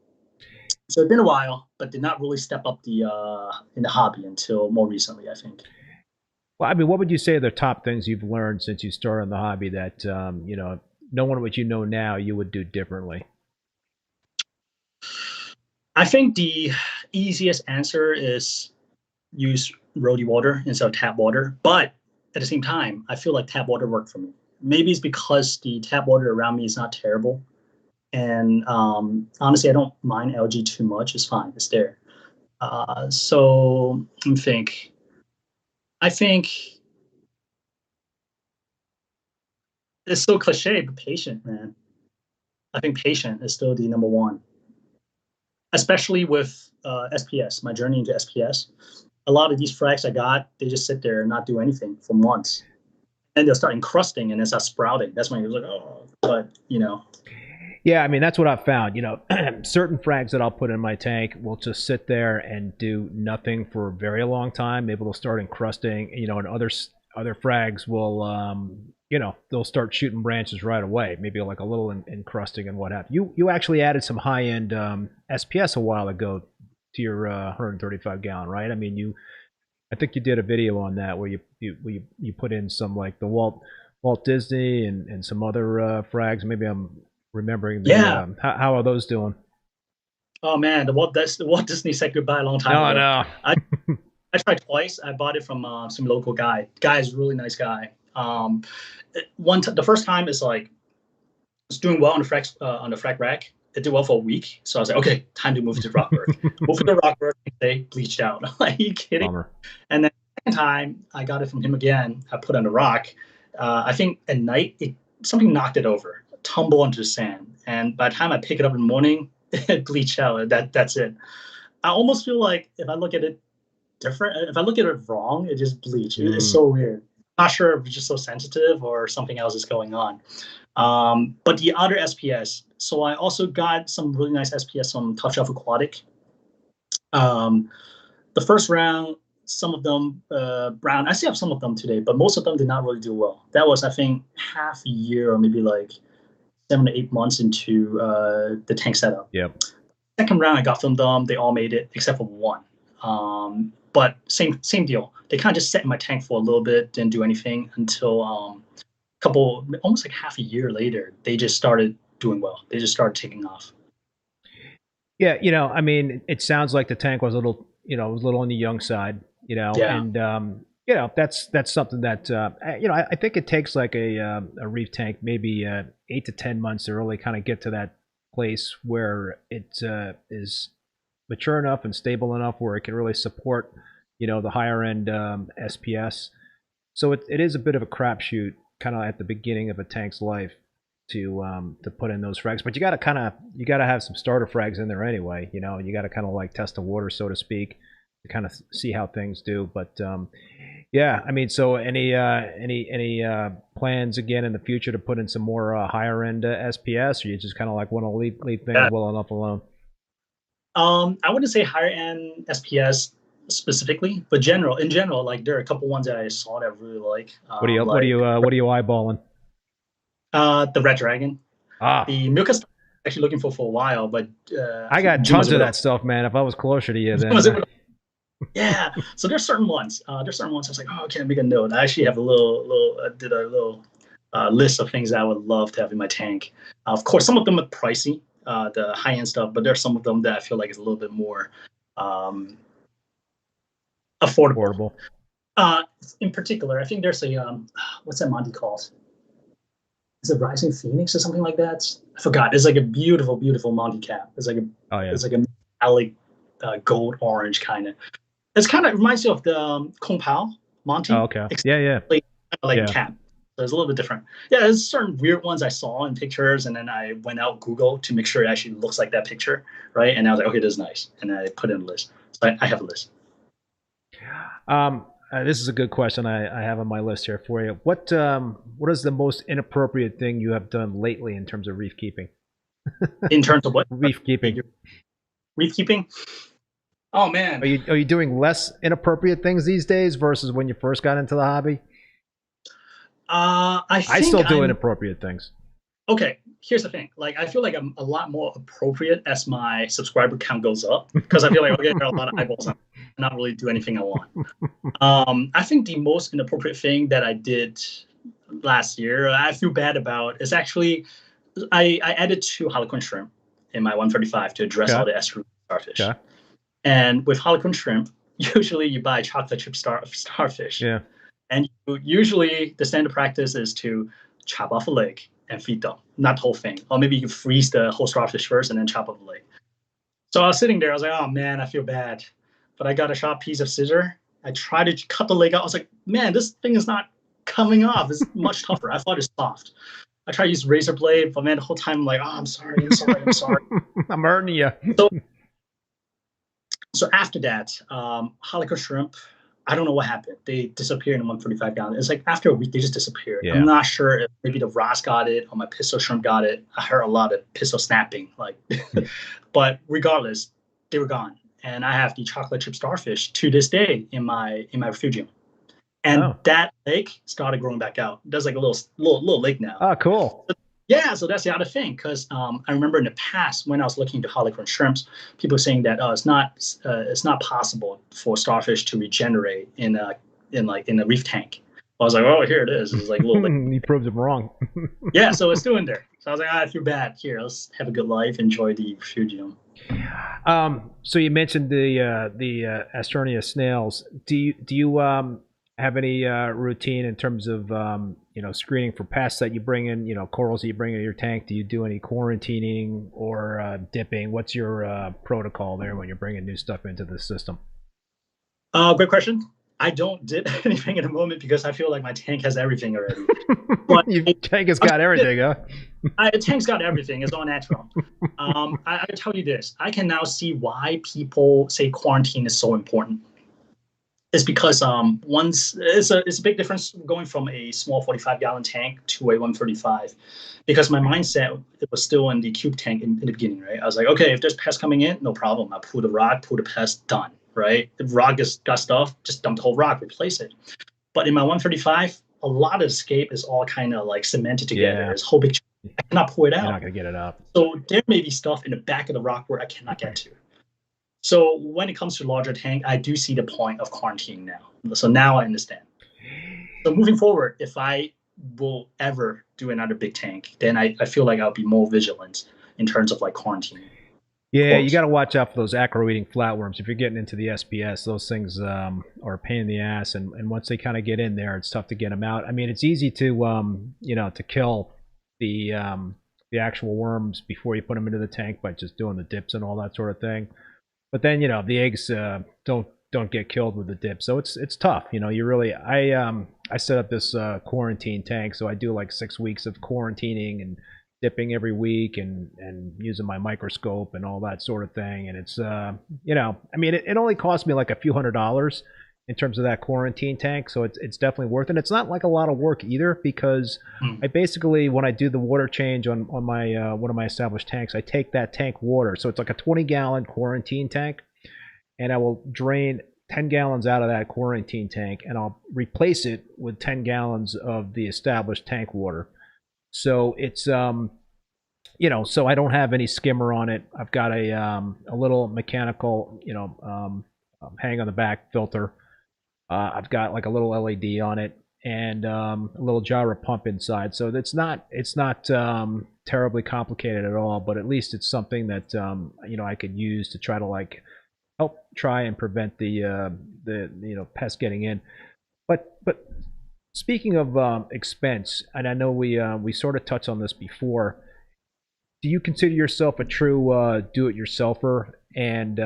So it's been a while, but did not really step up in the hobby until more recently, I think. Well, I mean, what would you say are the top things you've learned since you started in the hobby that, you know, knowing what you know now, you would do differently? I think the easiest answer is use roadie water instead of tap water. But at the same time, I feel like tap water worked for me. Maybe it's because the tap water around me is not terrible. And honestly, I don't mind algae too much. It's fine. It's there. So I think it's so cliche, but patient, man. I think patient is still the number one, especially with SPS, my journey into SPS. A lot of these frags I got, they just sit there and not do anything for months. And they'll start encrusting and then start sprouting. That's when you're like, oh, but, you know. Yeah, I mean, that's what I've found. You know, certain frags that I'll put in my tank will just sit there and do nothing for a very long time. Maybe they'll start encrusting, you know, and other frags will, you know, they'll start shooting branches right away. Maybe like a little encrusting and what have you. You actually added some high-end SPS a while ago to your 135 gallon, right? I mean, I think you did a video on that where you put in some like the Walt Disney and some other frags. Maybe I'm remembering the, Yeah. how are those doing? Oh man, the Walt Disney said goodbye a long time No, ago. no. I tried twice. I bought it from some local guy. Guy is a really nice guy. The first time is like it's doing well on the frag rack. It did well for a week, so I was like, okay, time to move to Rockwork. Move to the Rockwork, they bleached out. Are you kidding? Bummer. And then the second time, I got it from him again. I put it on the rock. I think at night, something knocked it over, tumbled onto the sand. And by the time I pick it up in the morning, it bleached out. That's it. I almost feel like if I look at it different, if I look at it wrong, it just bleached. It's so weird. Not sure if it's just so sensitive or something else is going on. But the other SPS, so I also got some really nice SPS from Top Shelf Aquatic. The first round, some of them brown. I still have some of them today, but most of them did not really do well. That was, I think, half a year or maybe like 7 to 8 months into the tank setup. Yep. Second round I got from them, they all made it except for one. But same deal. They kind of just sat in my tank for a little bit, didn't do anything until almost like half a year later, they just started doing well. They just started taking off. Yeah, I mean, it sounds like the tank was a little, was a little on the young side, Yeah. and that's something that I think it takes like a reef tank maybe 8 to 10 months to really kind of get to that place where it is mature enough and stable enough where it can really support the higher end SPS. So it is a bit of a crapshoot kind of at the beginning of a tank's life to put in those frags, but you got to have some starter frags in there anyway. You got to kind of like test the water, so to speak, to kind of see how things do. But yeah, I mean, so any plans again in the future to put in some more higher end SPS, or you just kind of like want to leave things well enough alone? I wouldn't say higher end SPS specifically, but in general, like there are a couple ones that I saw that I really like. What are you eyeballing? The Red Dragon. The Milka actually looking for a while, but I got tons of that stuff, man. If I was closer to you, then yeah. So there's certain ones. I was like, oh, okay, make a note. I actually have did a little list of things that I would love to have in my tank. Of course, some of them are pricey, the high end stuff, but there's some of them that I feel like is a little bit more affordable. In particular, I think there's a what's that Monty called? Is it Rising Phoenix or something like that? I forgot. It's like a beautiful, beautiful Monty cap. It's like it's like a metallic gold orange kind of. It's kind of reminds you of the Kung Pao Monty. Oh, okay. Yeah. Cap. So it's a little bit different. Yeah, there's certain weird ones I saw in pictures, and then I went out Google to make sure it actually looks like that picture, right? And I was like, okay, this is nice, and I put it in a list. So I have a list. This is a good question I have on my list here for you. What is the most inappropriate thing you have done lately in terms of reef keeping? In terms of what? Reef keeping. Reef keeping? Oh man. Are you doing less inappropriate things these days versus when you first got into the hobby? I still do inappropriate things. Okay, here's the thing. Like, I feel like I'm a lot more appropriate as my subscriber count goes up because I feel like there are a lot of eyeballs on and not really do anything I want. I think the most inappropriate thing that I did last year, I feel bad about, is actually I added 2 Harlequin shrimp in my 135 to address all the estuary starfish. Okay. And with Harlequin shrimp, usually you buy chocolate chip starfish. Yeah. And usually the standard practice is to chop off a leg and feed them, not the whole thing. Or maybe you can freeze the whole starfish first and then chop off the leg. So I was sitting there, I was like, oh man, I feel bad. But I got a sharp piece of scissor. I tried to cut the leg out. I was like, man, this thing is not coming off. It's much tougher. I thought it's soft. I tried to use razor blade, but man, the whole time I'm like, oh, I'm sorry. I'm hurting you. So after that, Harlequin shrimp, I don't know what happened. They disappeared in 135 gallon. It's like after a week, they just disappeared. Yeah. I'm not sure if maybe the Ross got it or my pistol shrimp got it. I heard a lot of pistol snapping, but regardless, they were gone. And I have the chocolate chip starfish to this day in my refugium. And that lake started growing back out. There's like a little lake now. Oh, cool. Yeah, so that's the other thing, because I remember in the past when I was looking into Harlequin shrimps, people saying that it's not possible for starfish to regenerate in a reef tank. I was like, oh, here it is. It's like a little bit. You proved them wrong. Yeah, so it's still in there. So I was like, I feel bad. Here, let's have a good life, enjoy the refugium. So you mentioned the Asternia snails. Do you have any routine in terms of screening for pests that you bring in? Corals that you bring in your tank. Do you do any quarantining or dipping? What's your protocol there when you're bringing new stuff into the system? Great question. I don't dip anything at the moment because I feel like my tank has everything already. But Your tank has got everything, huh? The tank's got everything. It's all natural. I tell you this. I can now see why people say quarantine is so important. It's because once it's a big difference going from a small 45-gallon tank to a 135. Because my mindset, it was still in the cube tank in the beginning, right? I was like, okay, if there's pests coming in, no problem. I'll pull the rock, pull the pest, done. Right? If rock has got stuff, just dump the whole rock, replace it. But in my 135, a lot of escape is all kind of like cemented together. It's whole big. I cannot pull it out. You're not gonna get it out. So there may be stuff in the back of the rock where I cannot get to. So when it comes to larger tank, I do see the point of quarantine now. So now I understand. So moving forward, if I will ever do another big tank, then I feel like I'll be more vigilant in terms of like quarantine. Yeah, you got to watch out for those acro-eating flatworms. If you're getting into the SPS, those things are a pain in the ass, and once they kind of get in there, it's tough to get them out. I mean, it's easy to to kill the actual worms before you put them into the tank by just doing the dips and all that sort of thing. But then the eggs don't get killed with the dip, so it's tough. You really I set up this quarantine tank, so I do like 6 weeks of quarantining and dipping every week and using my microscope and all that sort of thing. And it's, I mean, it only cost me like a few $100s in terms of that quarantine tank. So it's definitely worth it. It's not like a lot of work either because I basically, when I do the water change on my, one of my established tanks, I take that tank water. So it's like a 20-gallon quarantine tank and I will drain 10 gallons out of that quarantine tank and I'll replace it with 10 gallons of the established tank water. So it's so I don't have any skimmer on it. I've got a little mechanical hang on the back filter. I've got like a little LED on it and a little Gyre pump inside. So it's not terribly complicated at all, but at least it's something that I could use to try to help try and prevent the pests getting in. But speaking of expense, and I know we sort of touched on this before, do you consider yourself a true do-it-yourselfer? And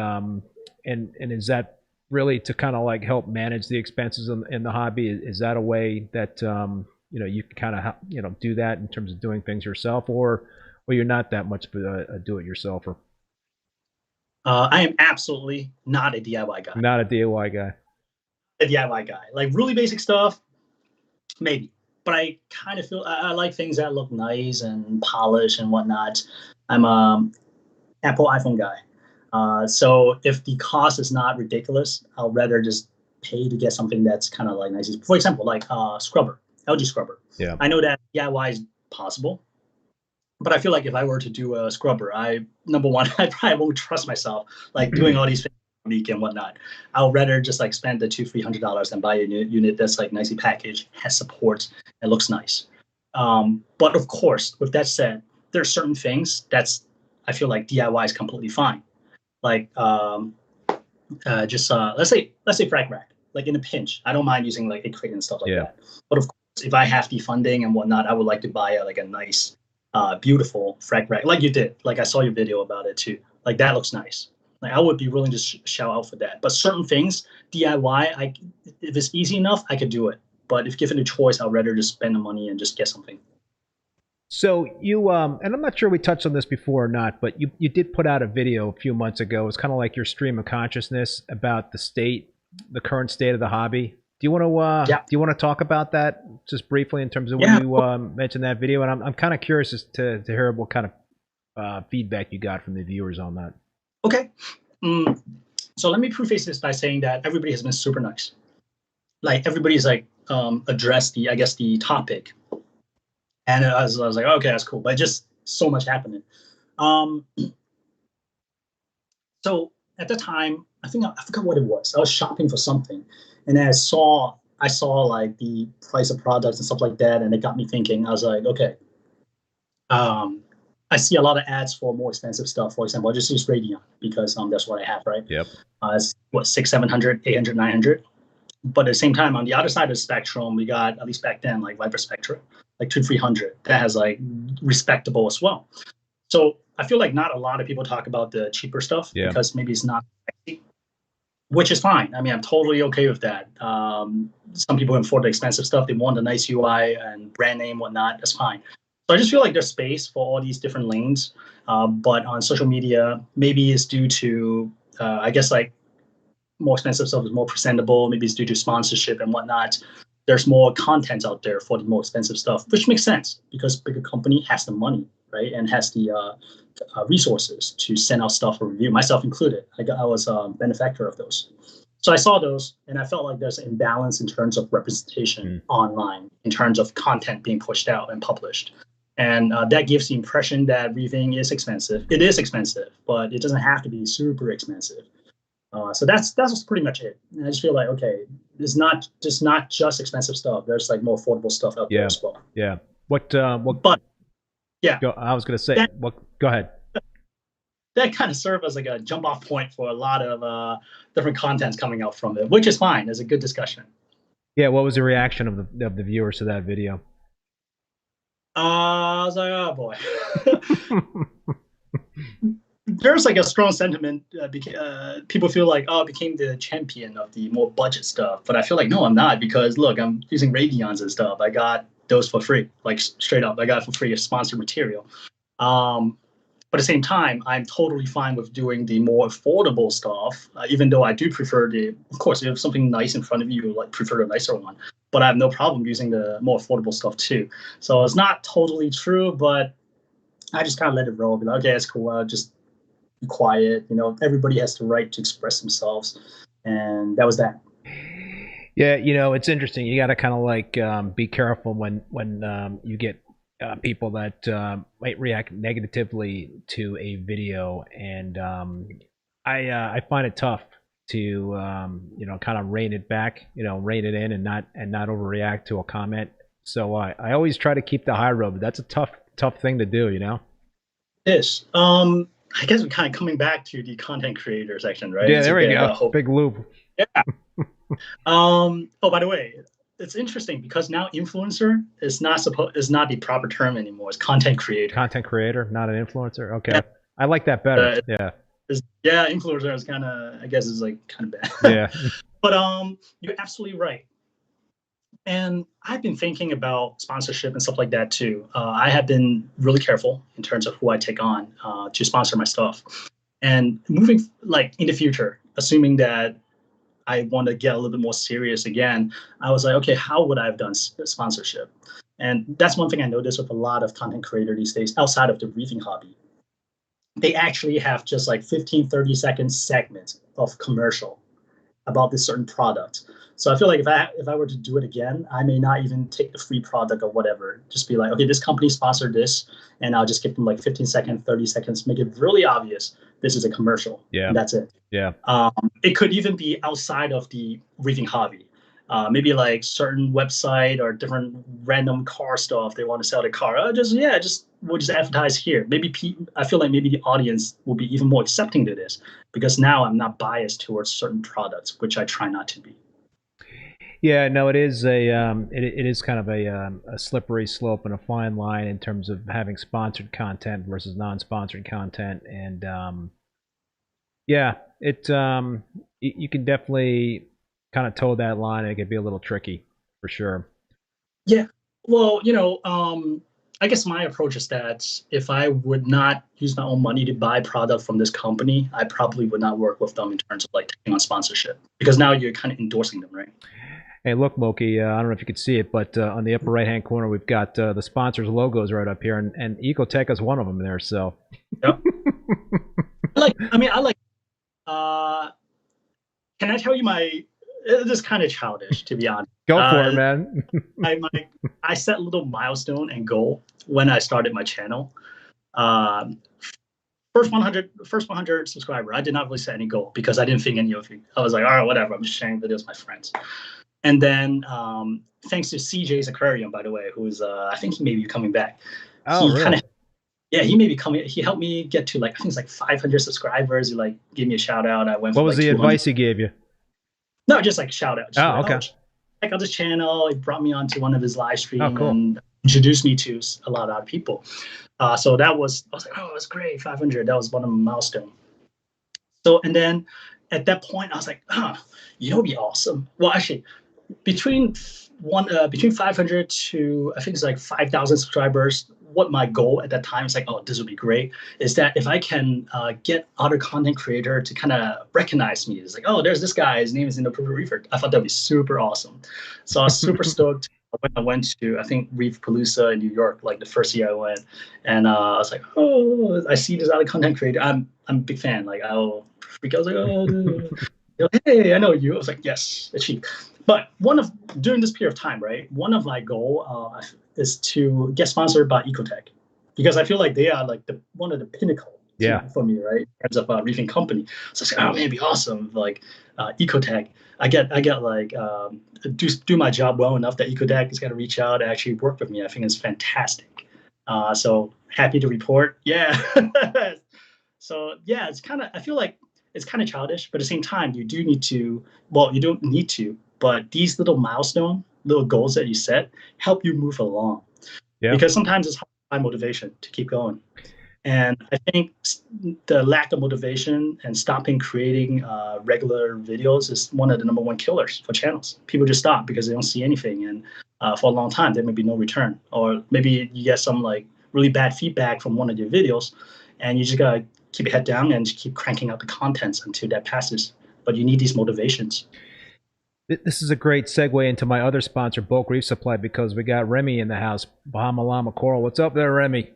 is that really to kind of help manage the expenses in the hobby? Is that a way that you can kind of do that in terms of doing things yourself, or you're not that much of a do-it-yourselfer? I am absolutely not a DIY guy. Not a DIY guy. A DIY guy, like really basic stuff. Maybe, but I kind of feel I like things that look nice and polished and whatnot. I'm a Apple iPhone guy, so if the cost is not ridiculous, I'll rather just pay to get something that's kind of nice. For example, scrubber, LG scrubber. Yeah, I know that DIY is possible, but I feel like if I were to do a scrubber, number one, I probably won't trust myself doing all these things week and whatnot. I'll rather just spend the $200-300 and buy a unit that's nicely packaged, has support, and looks nice. But of course, with that said, there are certain things I feel like DIY is completely fine. Let's say frag rack. In a pinch, I don't mind using a crate and stuff like that. But of course, if I have the funding and whatnot, I would like to buy a nice, beautiful frag rack, like you did. I saw your video about it too. That looks nice. I would be willing to shout out for that. But certain things, DIY, if it's easy enough, I could do it. But if given a choice, I'd rather just spend the money and just get something. So you, and I'm not sure we touched on this before or not, but you did put out a video a few months ago. It's kind of like your stream of consciousness about the current state of the hobby. Do you want to talk about that just briefly in terms of when you mentioned that video? And I'm kind of curious as to hear what kind of feedback you got from the viewers on that. Okay. So let me preface this by saying that everybody has been super nice. Everybody's addressed the topic. And I was like, okay, that's cool. But just so much happening. So at the time, I forgot what it was. I was shopping for something. And then I saw I saw like the price of products and stuff like that, and it got me thinking. I was like, okay, I see a lot of ads for more expensive stuff. For example, I just use Radeon because that's what I have, right? Yep. It's what 600, 700, 800, 900. But at the same time, on the other side of the spectrum, we got, at least back then, like Viper Spectra, like 200-300. That has like respectable as well. So I feel like not a lot of people talk about the cheaper stuff because maybe it's not sexy, which is fine. I mean, I'm totally okay with that. Some people afford the expensive stuff. They want a nice UI and brand name, whatnot. That's fine. So I just feel like there's space for all these different lanes. But on social media, maybe it's due to, I guess, like more expensive stuff is more presentable. Maybe it's due to sponsorship and whatnot. There's more content out there for the more expensive stuff, which makes sense because bigger company has the money, right? And has the resources to send out stuff for review, myself included. I was a benefactor of those. So I saw those and I felt like there's an imbalance in terms of representation online, in terms of content being pushed out and published. And that gives the impression that reefing is expensive. It is expensive, but it doesn't have to be super expensive. So that's pretty much it. And I just feel like, okay, it's not just expensive stuff. There's like more affordable stuff out there as well. Yeah. But yeah, I was going to say, go ahead. That kind of served as like a jump off point for a lot of different contents coming out from it, which is fine. It's a good discussion. Yeah. What was the reaction of the viewers to that video? I was like, oh boy. There's like a strong sentiment. People feel like, oh, I became the champion of the more budget stuff. But I feel like, no, I'm not, because look, I'm using Radeons and stuff. I got those for free, like straight up. I got it for free as sponsored material. But at the same time, I'm totally fine with doing the more affordable stuff, even though I do prefer of course, if you have something nice in front of you, like prefer a nicer one. But I have no problem using the more affordable stuff too. So it's not totally true, but I just kind of let it roll. Be like, okay, that's cool. Just be quiet. Everybody has the right to express themselves. And that was that. Yeah, it's interesting. You got to kind of like be careful when you get people that might react negatively to a video, and I find it tough to kind of rein it back, rein it in, and not overreact to a comment. So I always try to keep the high road, but that's a tough thing to do, It is. I guess we're kind of coming back to the content creator section, right? Yeah, there we go. Big loop. Yeah. Oh, by the way, it's interesting because now influencer is not the proper term anymore. It's content creator. Content creator, not an influencer. Okay, yeah. I like that better. Yeah, influencer is kind of, I guess, is like kind of bad. Yeah. But you're absolutely right. And I've been thinking about sponsorship and stuff like that too. I have been really careful in terms of who I take on to sponsor my stuff. And moving like in the future, assuming that I want to get a little bit more serious again, I was like, okay, how would I have done sponsorship? And that's one thing I noticed with a lot of content creators these days outside of the reefing hobby. They actually have just like 15, 30-second segments of commercial about this certain product. So I feel like if I were to do it again, I may not even take the free product or whatever. Just be like, okay, this company sponsored this, and I'll just give them like 15 seconds, 30 seconds, make it really obvious this is a commercial. Yeah. And that's it. Yeah. It could even be outside of the reefing hobby. Maybe like certain website or different random car stuff they want to sell the car. We'll just advertise here. Maybe I feel like maybe the audience will be even more accepting to this because now I'm not biased towards certain products, which I try not to be. Yeah, no, it is it is kind of a slippery slope and a fine line in terms of having sponsored content versus non-sponsored content, and you can definitely kind of toe that line, and it can be a little tricky for sure. Yeah, well, I guess my approach is that if I would not use my own money to buy product from this company, I probably would not work with them in terms of like taking on sponsorship, because now you're kind of endorsing them, right? Hey, look, Mok-Yi, I don't know if you could see it, but on the upper right-hand corner, we've got the sponsors' logos right up here, and Ecotech is one of them there, so. Yep. Can I tell you this is kind of childish, to be honest. Go for it, man. I set a little milestone and goal when I started my channel. First 100 subscriber, I did not really set any goal because I didn't think any of it. I was like, all right, whatever, I'm just sharing videos with my friends. And then thanks to CJ's Aquarium, by the way, who's I think he may be coming back. Oh, really? Yeah, he may be coming. He helped me get to like, I think it's like 500 subscribers. He like gave me a shout out. I went. What for was like the 200. advice he gave you? No, just like shout out. Oh, okay. Check out this channel. He brought me onto one of his live streams and introduced me to a lot of other people. So that was, I was like, oh, that's great. 500. That was one of my milestones. So, and then at that point, I was like, it'd be awesome. Well, actually, between 500 to I think it's like 5,000 subscribers. What my goal at that time is like, oh, this would be great. Is that if I can get other content creator to kind of recognize me, it's like, oh, there's this guy. His name is Inappropriate Reefer. I thought that'd be super awesome. So I was super stoked when I went to, I think, Reef Palooza in New York, like the first year I went, and I was like, oh, I see this other content creator. I'm a big fan. Like I'll freak out. I was like, oh, hey, I know you. I was like, yes, achieve. But during this period of time, right, one of my goal is to get sponsored by Ecotech, because I feel like they are like one of the pinnacle for me, right, in terms of a reefing company. So I was like, oh man, it'd be awesome, like Ecotech. I get like do my job well enough that Ecotech is gonna reach out and actually work with me. I think it's fantastic. So happy to report, yeah. So yeah, it's kind of, I feel like it's kind of childish, but at the same time, you do need to. Well, you don't need to. But these little milestone, little goals that you set help you move along. Yeah. Because sometimes it's hard to find motivation to keep going. And I think the lack of motivation and stopping creating regular videos is one of the #1 killers for channels. People just stop because they don't see anything. And for a long time, there may be no return. Or maybe you get some like really bad feedback from one of your videos, and you just got to keep your head down and keep cranking out the contents until that passes. But you need these motivations. This is a great segue into my other sponsor, Bulk Reef Supply, because we got Remy in the house, Bahama Llama Coral. What's up there, Remy?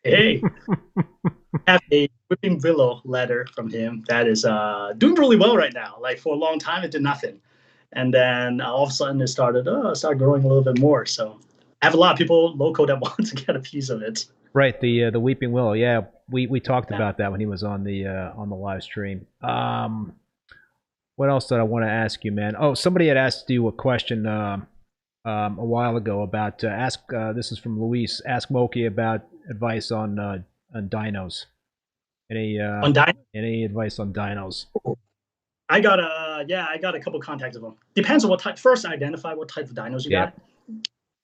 Hey. I have a Whipping Willow letter from him that is doing really well right now. Like for a long time, it did nothing. And then all of a sudden it started growing a little bit more. So I have a lot of people local that want to get a piece of it. Right, the Weeping Willow. Yeah, we talked about that when he was on the live stream. What else did I want to ask you, man? Oh, somebody had asked you a question a while ago about this is from Luis. Ask Mok-Yi about advice on dinos. Any advice on dinos? I got a couple contacts of them. Depends on what type. First, identify what type of dinos you got.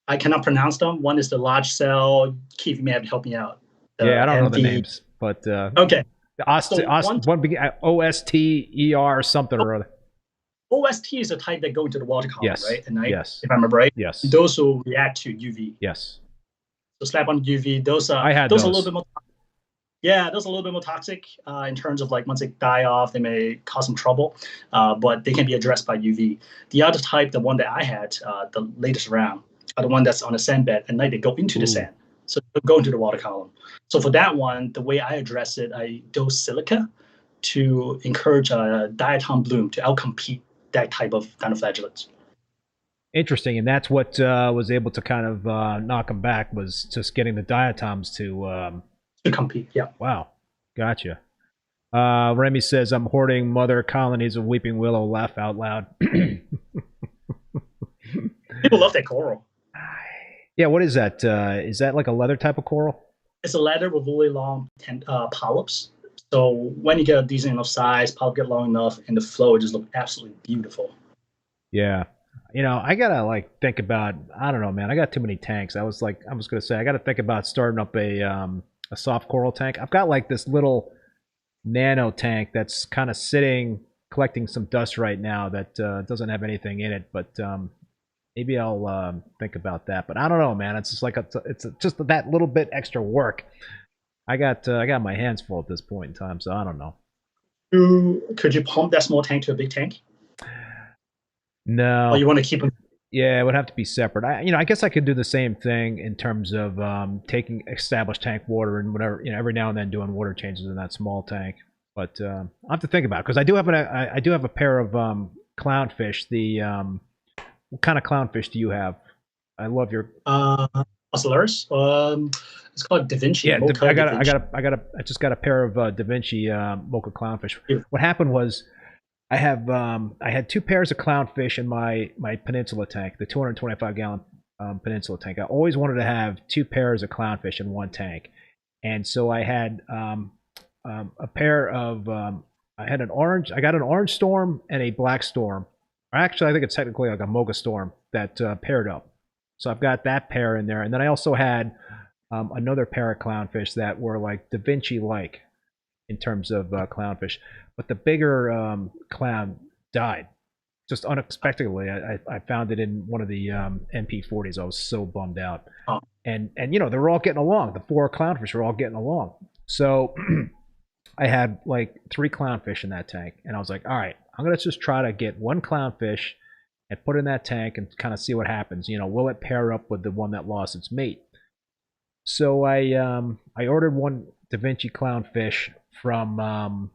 I cannot pronounce them. One is the large cell. Keith, you may have to help me out. I don't know the names, but okay. OSTER something or other. OST is a type that go into the water column, right? At night, if I remember right. Yes. Those will react to UV. Yes. So slap on UV. Those are a little bit more. Yeah, those are a little bit more toxic in terms of like once they die off, they may cause some trouble, but they can be addressed by UV. The other type, the one that I had, the latest round, are the one that's on a sand bed. At night, they go into the sand. So they'll go into the water column. So for that one, the way I address it, I dose silica to encourage diatom bloom to outcompete that type of dinoflagellates. Interesting, and that's what was able to kind of knock them back, was just getting the diatoms to compete. Yeah. Wow, gotcha. Remy says, "I'm hoarding mother colonies of weeping willow. Laugh out loud." People love that coral. Yeah, what is that? Is that like a leather type of coral? It's a leather with really long polyps. So when you get a decent enough size, polyp get long enough, and the flow just look absolutely beautiful. Yeah. You know, I gotta like think about, I don't know, man. I got too many tanks. I was gonna say, I gotta think about starting up a soft coral tank. I've got like this little nano tank that's kind of sitting, collecting some dust right now that doesn't have anything in it, but maybe I'll think about that. But I don't know, man. It's just like it's just that little bit extra work. I got my hands full at this point in time, so I don't know. Could you pump that small tank to a big tank? No. Or you want to keep them? Yeah, it would have to be separate. I guess I could do the same thing in terms of taking established tank water and whatever. Every now and then doing water changes in that small tank. But I'll have to think about it, because I do have a pair of clownfish. What kind of clownfish do you have? I love your Slurs. It's called Da Vinci. Yeah, I just got a pair of Da Vinci Mocha clownfish. Yeah. What happened was, I have I had 2 pairs of clownfish in my Peninsula tank, the 225 gallon Peninsula tank. I always wanted to have 2 pairs of clownfish in one tank, and so I had a pair of I got an orange storm and a black storm. Or actually, I think it's technically like a mocha storm that paired up. So I've got that pair in there, and then I also had another pair of clownfish that were like Da Vinci-like in terms of clownfish. But the bigger clown died just unexpectedly. I found it in one of the NP40s. I was so bummed out. Oh. And you know, they were all getting along. The 4 clownfish were all getting along. So I had like 3 clownfish in that tank, and I was like, all right, I'm gonna just try to get 1 clownfish and put it in that tank and kind of see what happens. You know, will it pair up with the one that lost its mate? So I ordered 1 Da Vinci clownfish from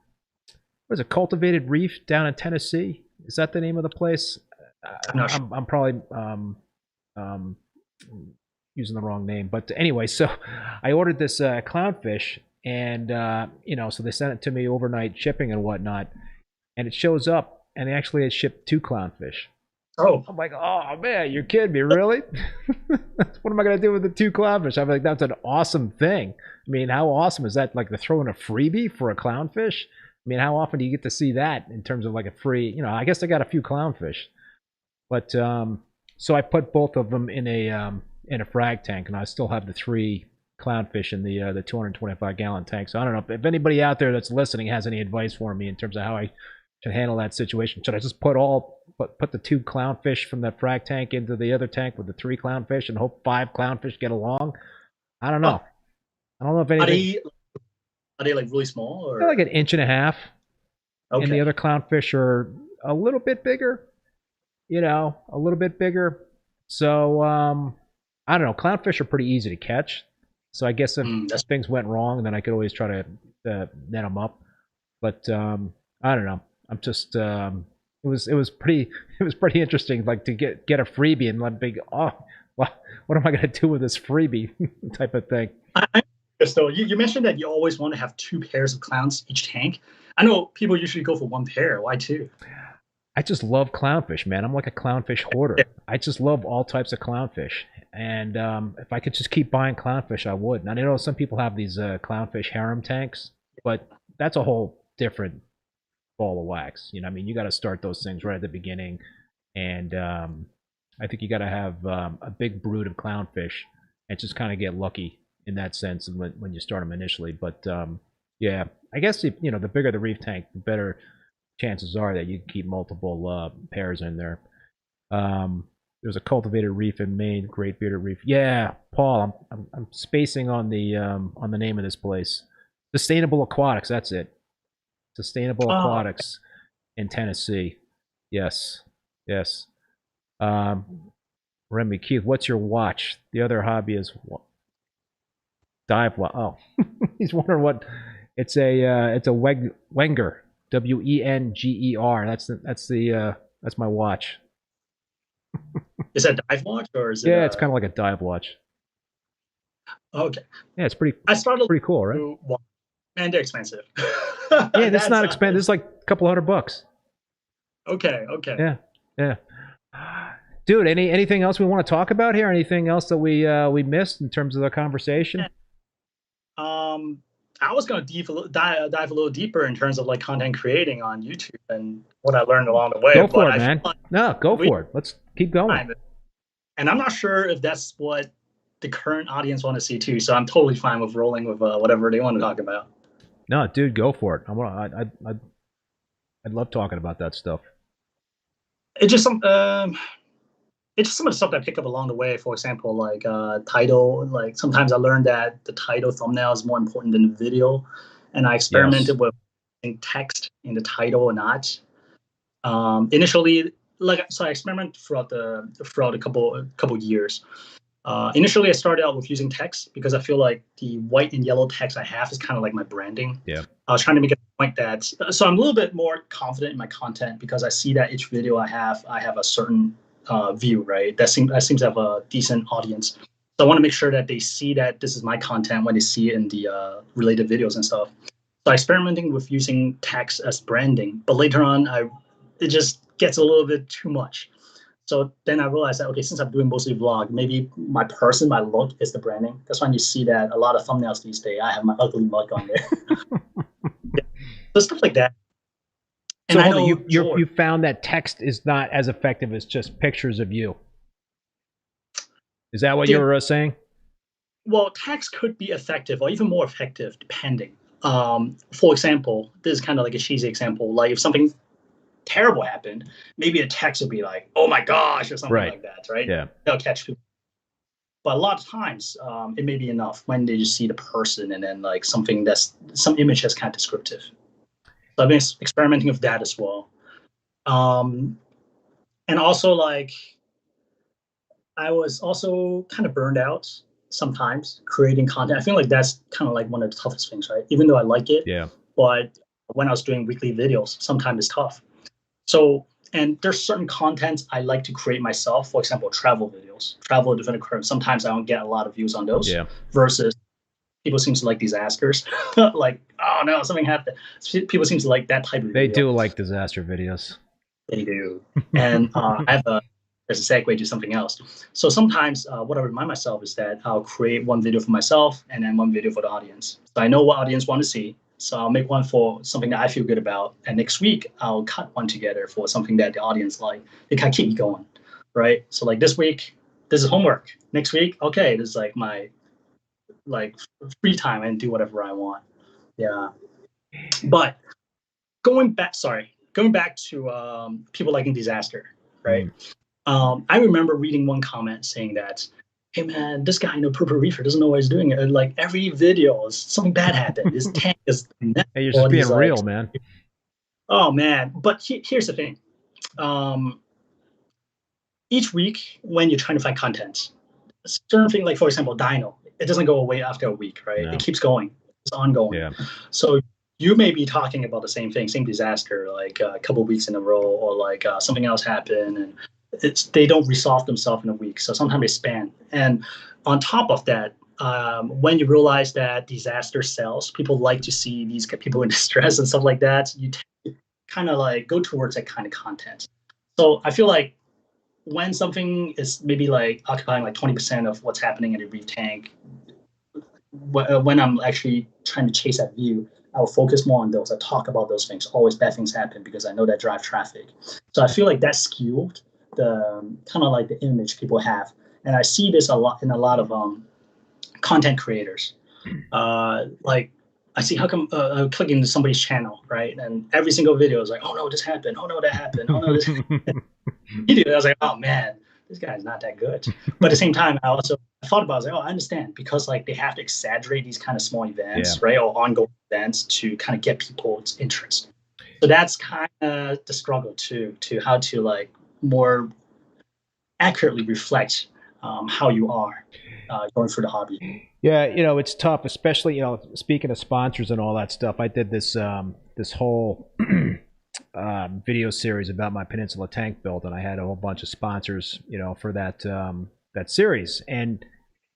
what is it, Cultivated Reef down in Tennessee? Is that the name of the place? I'm probably using the wrong name, but anyway, so I ordered this clownfish, and you know, so they sent it to me overnight shipping and whatnot, and it shows up, and actually it shipped 2 clownfish. Oh, I'm like, oh man, you're kidding me, really? What am I gonna do with the 2 clownfish? I'm like, that's an awesome thing. I mean, how awesome is that? Like, to throw in a freebie for a clownfish? I mean, how often do you get to see that in terms of like a free, you know, I guess I got a few clownfish. But so I put both of them in a frag tank, and I still have the 3 clownfish in the 225 gallon tank. So I don't know if anybody out there that's listening has any advice for me in terms of how I should handle that situation. Should I just put the 2 clownfish from the frag tank into the other tank with the 3 clownfish and hope 5 clownfish get along? I don't know. I don't know if anything. Are they like really small, or They're like 1.5 inches, okay. and the other clownfish are a little bit bigger. You know, a little bit bigger. So I don't know. Clownfish are pretty easy to catch. So I guess if things went wrong, then I could always try to net them up. But I don't know. I'm just it was pretty interesting, like to get a freebie and like big, oh, what am I gonna do with this freebie type of thing. So you mentioned that you always want to have 2 pairs of clowns each tank. I know people usually go for 1 pair. Why 2? I just love clownfish, man. I'm like a clownfish hoarder. I just love all types of clownfish. And if I could just keep buying clownfish, I would. And I know some people have these clownfish harem tanks, but that's a whole different ball of wax. You know, I mean, you got to start those things right at the beginning. And I think you got to have a big brood of clownfish and just kind of get lucky in that sense when you start them initially. But yeah, I guess if, you know, the bigger the reef tank, the better chances are that you can keep multiple pairs in there. There's a Cultivated Reef in Maine, Great Bearded Reef. Yeah, Paul, I'm spacing on the name of this place. Sustainable Aquatics, that's it. Sustainable Aquatics in Tennessee. Yes. Remy, Keith, what's your watch? The other hobby is dive watch. Oh, he's wondering what it's a Wenger. Wenger. That's my watch. Is that dive watch, or is it? Yeah, it's kind of like a dive watch. Okay. Yeah, it's pretty. I started pretty cool, right? Man, they're expensive. Yeah, it's not expensive. It's like a couple $100. Okay. Yeah. Dude, anything else we want to talk about here? Anything else that we missed in terms of the conversation? I was going to dive a little deeper in terms of like content creating on YouTube and what I learned along the way. Go for it, man. No, go for it. Let's keep going. And I'm not sure if that's what the current audience want to see too. So I'm totally fine with rolling with whatever they want to talk about. No, dude, go for it. I'd love talking about that stuff. It's just some of the stuff that I pick up along the way. For example, like title. Like sometimes I learned that the title thumbnail is more important than the video, and I experimented with text in the title or not. Initially, so I experimented throughout a couple years. Initially, I started out with using text because I feel like the white and yellow text I have is kind of like my branding. Yeah. I was trying to make a point that, so I'm a little bit more confident in my content because I see that each video I have a certain view, right? That seems to have a decent audience. So I want to make sure that they see that this is my content when they see it in the related videos and stuff. So I experimenting with using text as branding, but later on I it just gets a little bit too much. So then I realized that, okay, since I'm doing mostly vlog, maybe my person, my look is the branding. That's why you see that a lot of thumbnails these days, I have my ugly mug on there. Yeah. So stuff like that. And so I know you found that text is not as effective as just pictures of you. Is that what you were saying? Well, text could be effective or even more effective depending. For example, this is kind of like a cheesy example. Like if something terrible happened, maybe a text would be like, "Oh my gosh," or something like that, right? Yeah. They'll catch people. But a lot of times, it may be enough when they just see the person and then like some image that's kind of descriptive. So I've been experimenting with that as well. And also like, I was also kind of burned out sometimes creating content. I feel like that's kind of like one of the toughest things, right? Even though I like it, but when I was doing weekly videos, sometimes it's tough. So, and there's certain content I like to create myself. For example, travel videos, travel to different occurrence. Sometimes I don't get a lot of views on those. Versus people seem to like disasters. Like, oh no, something happened. People seem to like that type of video. They do like disaster videos. They do. And there's a segue to something else. So sometimes what I remind myself is that I'll create one video for myself and then one video for the audience. So I know what audience want to see. So I'll make one for something that I feel good about. And next week, I'll cut one together for something that the audience like. It kind of keep me going, right? So like this week, this is homework. Next week, okay, this is like my free time and do whatever I want. Yeah. But going back to people liking disaster, right? I remember reading one comment saying that, "Hey man, this guy Inappropriate Reefer doesn't know what he's doing. Like every video, something bad happened. His tank is." Hey, you're just being real, man. Oh man, but here's the thing. Each week when you're trying to find content, certain thing like for example, Dino, it doesn't go away after a week, right? No. It keeps going. It's ongoing. Yeah. So you may be talking about the same thing, same disaster, like a couple of weeks in a row, or like something else happened, and they don't resolve themselves in a week. So sometimes they span. And on top of that, when you realize that disaster sells, people like to see these people in distress and stuff like that. You kind of like go towards that kind of content. So I feel like when something is maybe like occupying like 20% of what's happening in the reef tank, when I'm actually trying to chase that view, I'll focus more on those. I talk about those things. Always bad things happen because I know that drive traffic. So I feel like that skewed the kind of like the image people have. And I see this a lot in a lot of content creators. Like I see how come click into somebody's channel, right? And every single video is like, "Oh no, this happened. Oh no, that happened. Oh no, this happened." I was like, "Oh man, this guy's not that good." But at the same time, I thought about it, I was like, "Oh, I understand," because like they have to exaggerate these kind of small events, right, or ongoing events to kind of get people's interest. So that's kind of the struggle to how to like more accurately reflect how you are going through the hobby. Yeah, it's tough, especially speaking of sponsors and all that stuff. I did this this whole video series about my Peninsula tank build, and I had a whole bunch of sponsors, for that that series. And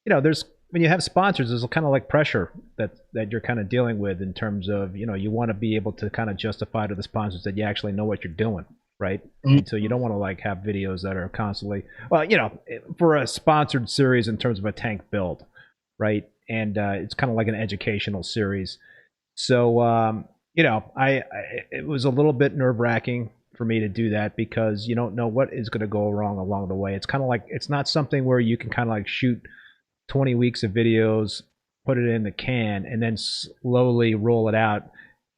there's when you have sponsors, there's kind of like pressure that you're kind of dealing with in terms of you want to be able to kind of justify to the sponsors that you actually know what you're doing, right? Mm-hmm. And so you don't want to like have videos that are constantly, well, for a sponsored series in terms of a tank build, right? And it's kind of like an educational series. So it was a little bit nerve-wracking for me to do that because you don't know what is going to go wrong along the way. It's kind of like, it's not something where you can kind of like shoot 20 weeks of videos, put it in the can, and then slowly roll it out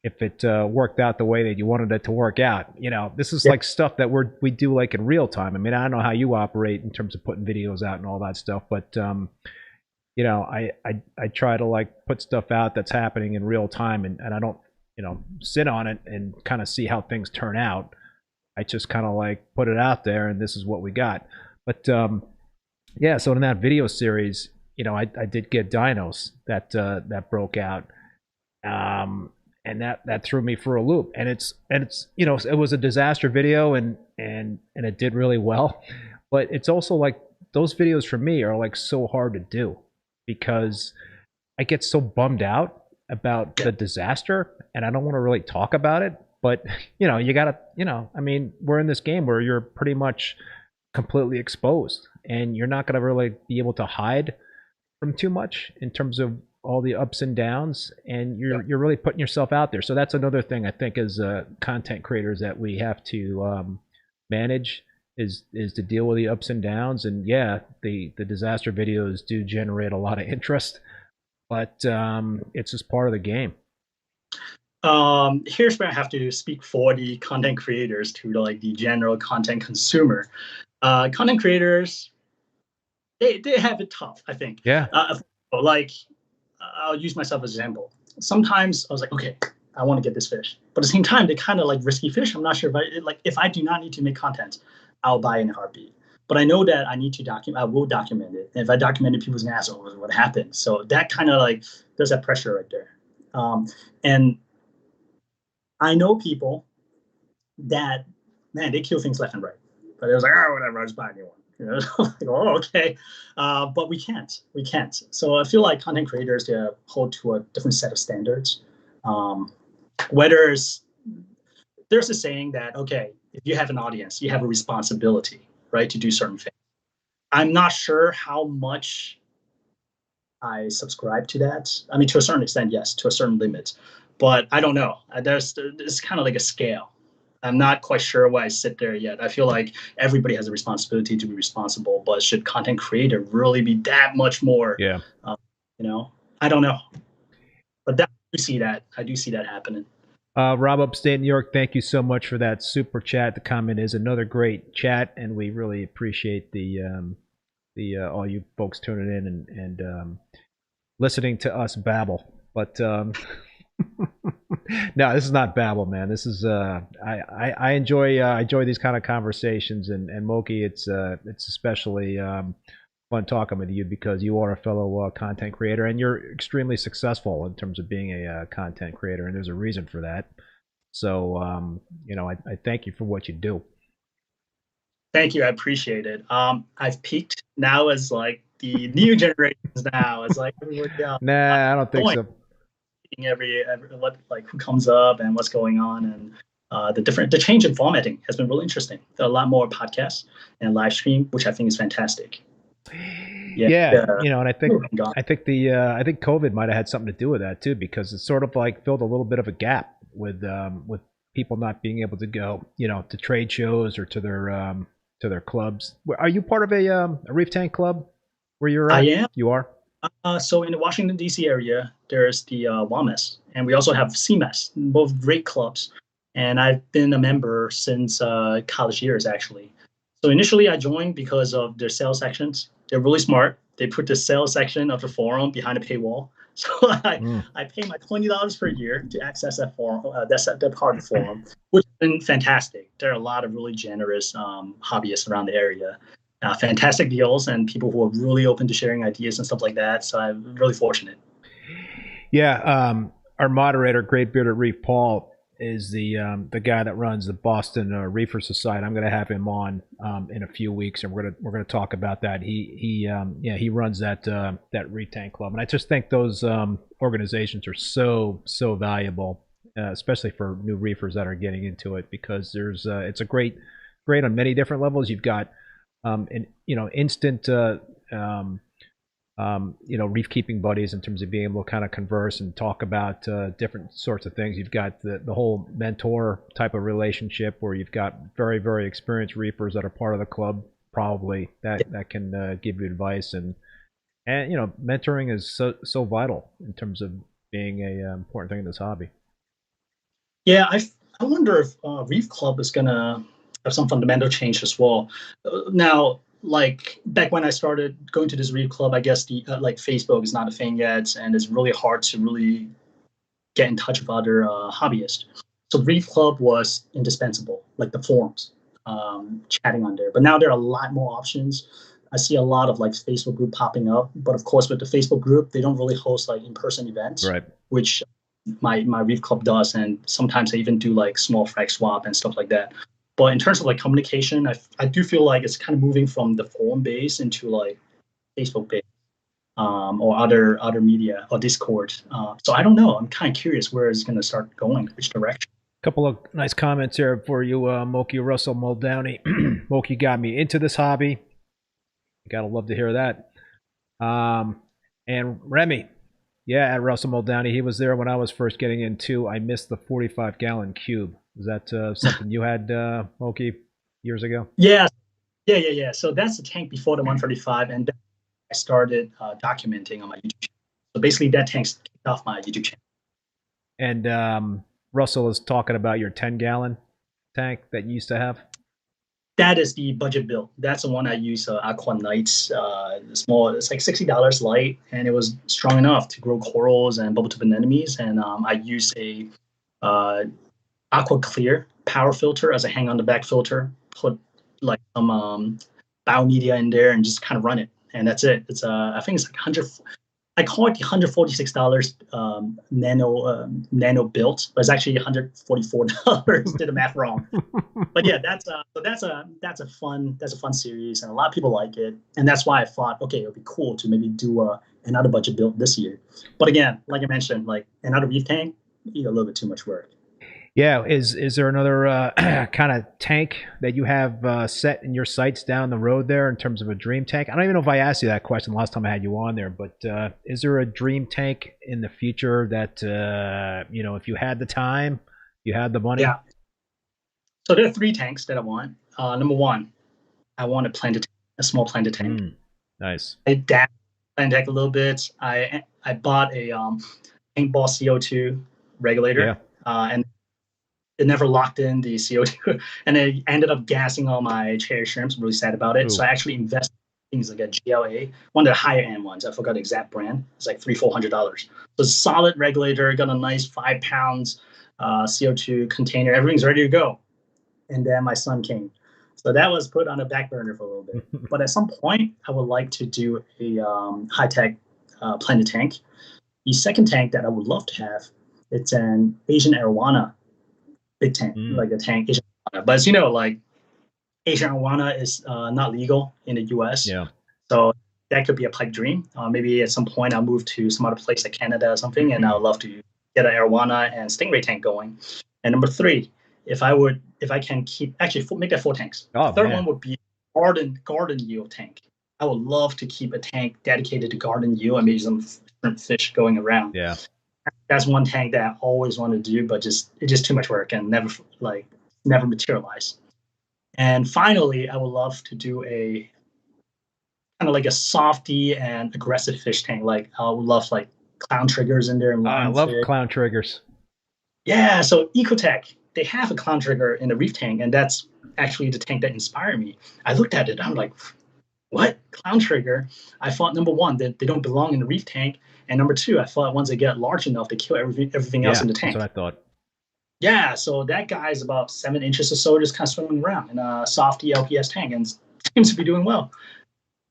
if it worked out the way that you wanted it to work out. This is like stuff that we do like in real time. I mean, I don't know how you operate in terms of putting videos out and all that stuff, but I try to like put stuff out that's happening in real time, and I don't sit on it and kind of see how things turn out. I just kind of like put it out there, and this is what we got. But yeah, so in that video series, I did get dinos that broke out, and that threw me for a loop. And it's it was a disaster video, and it did really well. But it's also like those videos for me are like so hard to do because I get so bummed out about the disaster, and I don't want to really talk about it. But you know, you gotta, you know, I mean, we're in this game where you're pretty much completely exposed, and you're not gonna really be able to hide from too much in terms of all the ups and downs, and you're really putting yourself out there. So that's another thing I think as content creators that we have to manage is to deal with the ups and downs. And yeah, the disaster videos do generate a lot of interest, but it's just part of the game. Here's where I have to speak for the content creators to like the general content consumer. Content creators, they have it tough, I think. Yeah. Like, I'll use myself as an example. Sometimes I was like, okay, I want to get this fish, but at the same time, they're kind of like risky fish. I'm not sure if I do not need to make content, I'll buy in a heartbeat. But I know that I need to document. I will document it. And if I document it, people's gonna ask, "Oh, what happened?" So that kind of like there's that pressure right there. And I know people that, man, they kill things left and right. But it was like, oh, whatever, I'll just buy a new one. You know, like, oh, okay. But we can't. So I feel like content creators, they hold to a different set of standards. There's a saying that, okay, if you have an audience, you have a responsibility, right, to do certain things. I'm not sure how much I subscribe to that. I mean, to a certain extent, yes, to a certain limit. But I don't know. There's kind of like a scale. I'm not quite sure where I sit there yet. I feel like everybody has a responsibility to be responsible, but should content creator really be that much more? Yeah. You know, I don't know. But I do see that happening. Rob, upstate New York, thank you so much for that super chat. The comment is another great chat, and we really appreciate the all you folks tuning in and listening to us babble. But no, this is not babble, man. This is I enjoy these kind of conversations, and Mok-Yi, it's especially fun talking with you because you are a fellow content creator, and you're extremely successful in terms of being a content creator, and there's a reason for that. So you know, I thank you for what you do. Thank you, I appreciate it. I've peaked now as like the new generations now. It's like everybody else. Nah, I don't think so. Every what, like, who comes up and what's going on, and the change in formatting has been really interesting. There are a lot more podcasts and live stream, which I think is fantastic. Yeah, you know, and I think COVID might have had something to do with that too, because it sort of like filled a little bit of a gap with people not being able to go, you know, to trade shows or to their clubs. Are you part of a reef tank club where you're at? I am. You are? So in the Washington, D.C. area, there's the WAMES, and we also have CMES, both great clubs. And I've been a member since college years, actually. So initially, I joined because of their sales sections. They're really smart. They put the sales section of the forum behind a paywall. So I pay my $20 per year to access that forum, that part of the forum, which has been fantastic. There are a lot of really generous hobbyists around the area. Fantastic deals and people who are really open to sharing ideas and stuff like that. So I'm really fortunate. Yeah, our moderator, Great Bearded Reef Paul, is the guy that runs the Boston Reefer Society. I'm going to have him on in a few weeks, and we're gonna talk about that. He runs that reef tank club, and I just think those organizations are so valuable, especially for new reefers that are getting into it, because there's it's a great on many different levels. You've got instant reef keeping buddies in terms of being able to kind of converse and talk about different sorts of things. You've got the whole mentor type of relationship where you've got very, very experienced reefers that are part of the club, probably that can give you advice, and mentoring is so vital in terms of being a important thing in this hobby. Yeah, I wonder if Reef Club is gonna have some fundamental change as well. Now, like back when I started going to this Reef Club, I guess the like Facebook is not a thing yet, and it's really hard to really get in touch with other hobbyists. So Reef Club was indispensable, like the forums, chatting on there. But now there are a lot more options. I see a lot of like Facebook group popping up, but of course with the Facebook group, they don't really host like in-person events, right? Which my Reef Club does, and sometimes I even do like small frag swap and stuff like that. But in terms of like communication, I do feel like it's kind of moving from the forum base into like Facebook base, or other media or Discord. So I don't know. I'm kind of curious where it's going to start going, which direction. Couple of nice comments here for you, Mok-Yi Russell Muldowney. Mok-Yi got me into this hobby. Gotta love to hear that. And Remy, yeah, at Russell Muldowney, he was there when I was first getting in too. I missed the 45-gallon cube. Is that something you had, Mok-Yi, years ago? Yeah. So that's the tank before the 135, and then I started documenting on my YouTube channel. So basically, that tank kicked off my YouTube channel. And Russell is talking about your 10-gallon tank that you used to have. That is the budget build. That's the one I use. Aqua Nights, small. It's like $60 light, and it was strong enough to grow corals and bubble tube anemones. And I use a Aqua Clear power filter as a hang on the back filter. Put like some biomedia in there and just kind of run it, and that's it. It's I think it's like 100. I call it the $146 nano built, but it's actually $144. Did the math wrong. But yeah, that's a fun series, and a lot of people like it, and that's why I thought, okay, it would be cool to maybe do another budget build this year. But again, like I mentioned, like another reef tank, a little bit too much work. Yeah, is there another kind of tank that you have set in your sights down the road there in terms of a dream tank? I don't even know if I asked you that question last time I had you on there, but is there a dream tank in the future that, if you had the time, you had the money? Yeah. So there are 3 tanks that I want. Number 1, I want a small planted tank. Nice. I dabbed planted tank a little bit. I bought a paintball CO2 regulator, and it never locked in the CO2, and it ended up gassing all my cherry shrimps. I'm really sad about it. Ooh. So I actually invested in things like a GLA, one of the higher end ones. I forgot the exact brand. It's like $300-400. So it's a solid regulator, got a nice 5 pounds CO2 container. Everything's ready to go. And then my son came. So that was put on a back burner for a little bit. But at some point, I would like to do a high-tech planted tank. The second tank that I would love to have, it's an Asian arowana big tank, like a tank Asian arowana. But as you know, like Asian arowana is not legal in the US. Yeah. So that could be a pipe dream. Maybe at some point I'll move to some other place like Canada or something, and I would love to get an arowana and stingray tank going. And number 3, if I can keep, actually make that 4 tanks. Oh, the third one would be garden yield tank. I would love to keep a tank dedicated to garden yield and maybe some shrimp fish going around. Yeah. That's one tank that I always wanted to do, but it's just too much work and never materialized. And finally, I would love to do a kind of like a softy and aggressive fish tank. Like I would love like clown triggers in there. And I love clown triggers. Yeah, so Ecotech, they have a clown trigger in the reef tank, and that's actually the tank that inspired me. I looked at it, I'm like, what? Clown trigger? I thought, number 1, that they don't belong in the reef tank. And number 2, I thought once they get large enough, they kill everything else in the tank. That's what I thought. Yeah, so that guy is about 7 inches or so, just kind of swimming around in a softy LPS tank, and seems to be doing well.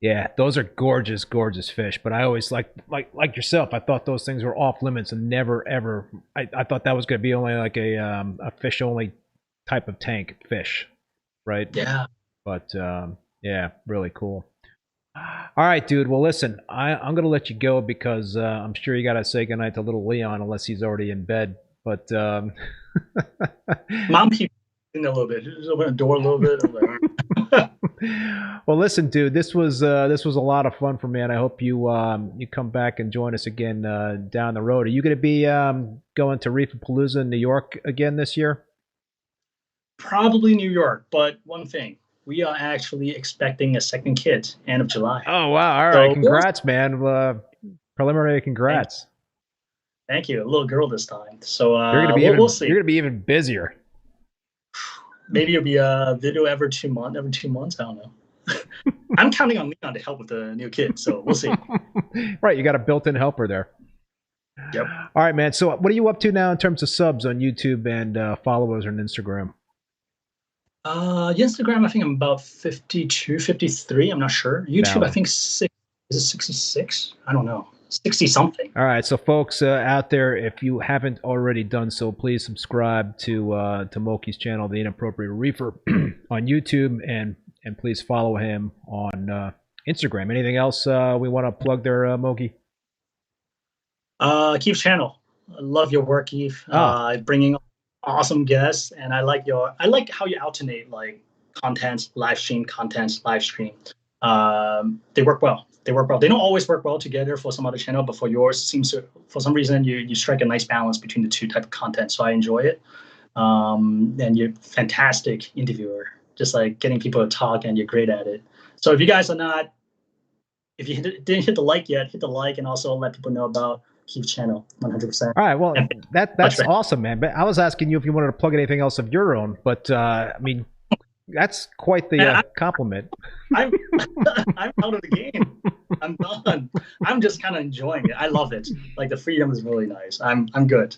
Yeah, those are gorgeous, gorgeous fish. But I always like yourself. I thought those things were off limits and never ever. I thought that was going to be only like a fish only type of tank fish, right? Yeah. But yeah, really cool. All right, dude. Well, listen, I'm going to let you go because I'm sure you got to say goodnight to little Leon unless he's already in bed. But Mom keeps in a little bit. Just open the door a little bit. Well, listen, dude. This was a lot of fun for me, and I hope you come back and join us again down the road. Are you going to be going to Reefapalooza in New York again this year? Probably New York, but one thing. We are actually expecting a second kid end of July. Oh, wow. All right. So, congrats, man. Preliminary congrats. Thank you. A little girl this time. So we'll see. You're going to be even busier. Maybe it'll be a video every 2 months. I don't know. I'm counting on Leon to help with the new kid, so we'll see. Right. You got a built-in helper there. Yep. All right, man. So what are you up to now in terms of subs on YouTube and followers on Instagram? Instagram, I think I'm about 52, 53. I'm not sure. YouTube, Bellum. I think is it 66? I don't know. 60 something. All right, so folks out there, if you haven't already done so, please subscribe to Mok-Yi's channel, The Inappropriate Reefer, on YouTube, and please follow him on Instagram. Anything else we want to plug there, Mok-Yi? Keith's channel. I love your work, Keith. Bringing awesome guest, and I like how you alternate like content, live stream, content, live stream. They work well. They work well. They don't always work well together for some other channel, but for yours, seems to, for some reason, you strike a nice balance between the two type of content. So I enjoy it. And you're a fantastic interviewer, just like getting people to talk, and you're great at it. So if you guys are not, if you didn't hit the like yet, hit the like, and also let people know about Keith's channel, 100%. All right, well, that's awesome, man. But I was asking you if you wanted to plug anything else of your own, but I mean, that's quite the compliment. I'm out of the game. I'm done. I'm just kind of enjoying it. I love it. Like the freedom is really nice. I'm good.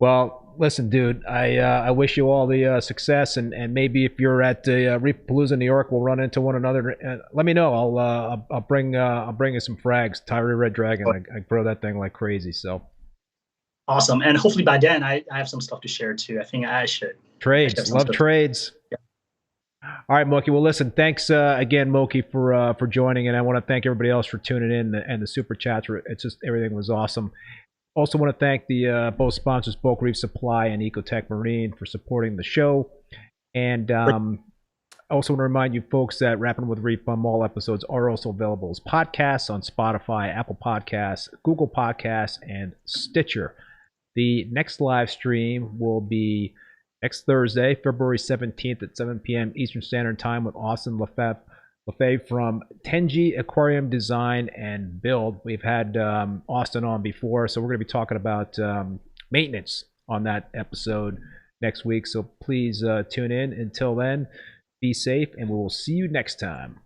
Well, listen, dude. I wish you all the success, and maybe if you're at Reefpalooza, New York, we'll run into one another. Let me know. I'll bring you some frags. Tyree Red Dragon. I grow that thing like crazy. So awesome, and hopefully by then I have some stuff to share too. I think I should. Trades. Love trades. Yeah. All right, Mok-Yi. Well, listen, thanks again, Mok-Yi, for joining, and I want to thank everybody else for tuning in and the super chats. It's just everything was awesome. Also want to thank the both sponsors, Bulk Reef Supply and Ecotech Marine, for supporting the show. And I also want to remind you folks that Rappin With ReefBum, all episodes are also available as podcasts on Spotify, Apple Podcasts, Google Podcasts, and Stitcher. The next live stream will be next Thursday, February 17th at 7 p.m. Eastern Standard Time with Austin Lefebvre from Tenji Aquarium Design and Build. We've had Austin on before, so we're going to be talking about maintenance on that episode next week. So please tune in. Until then, be safe, and we will see you next time.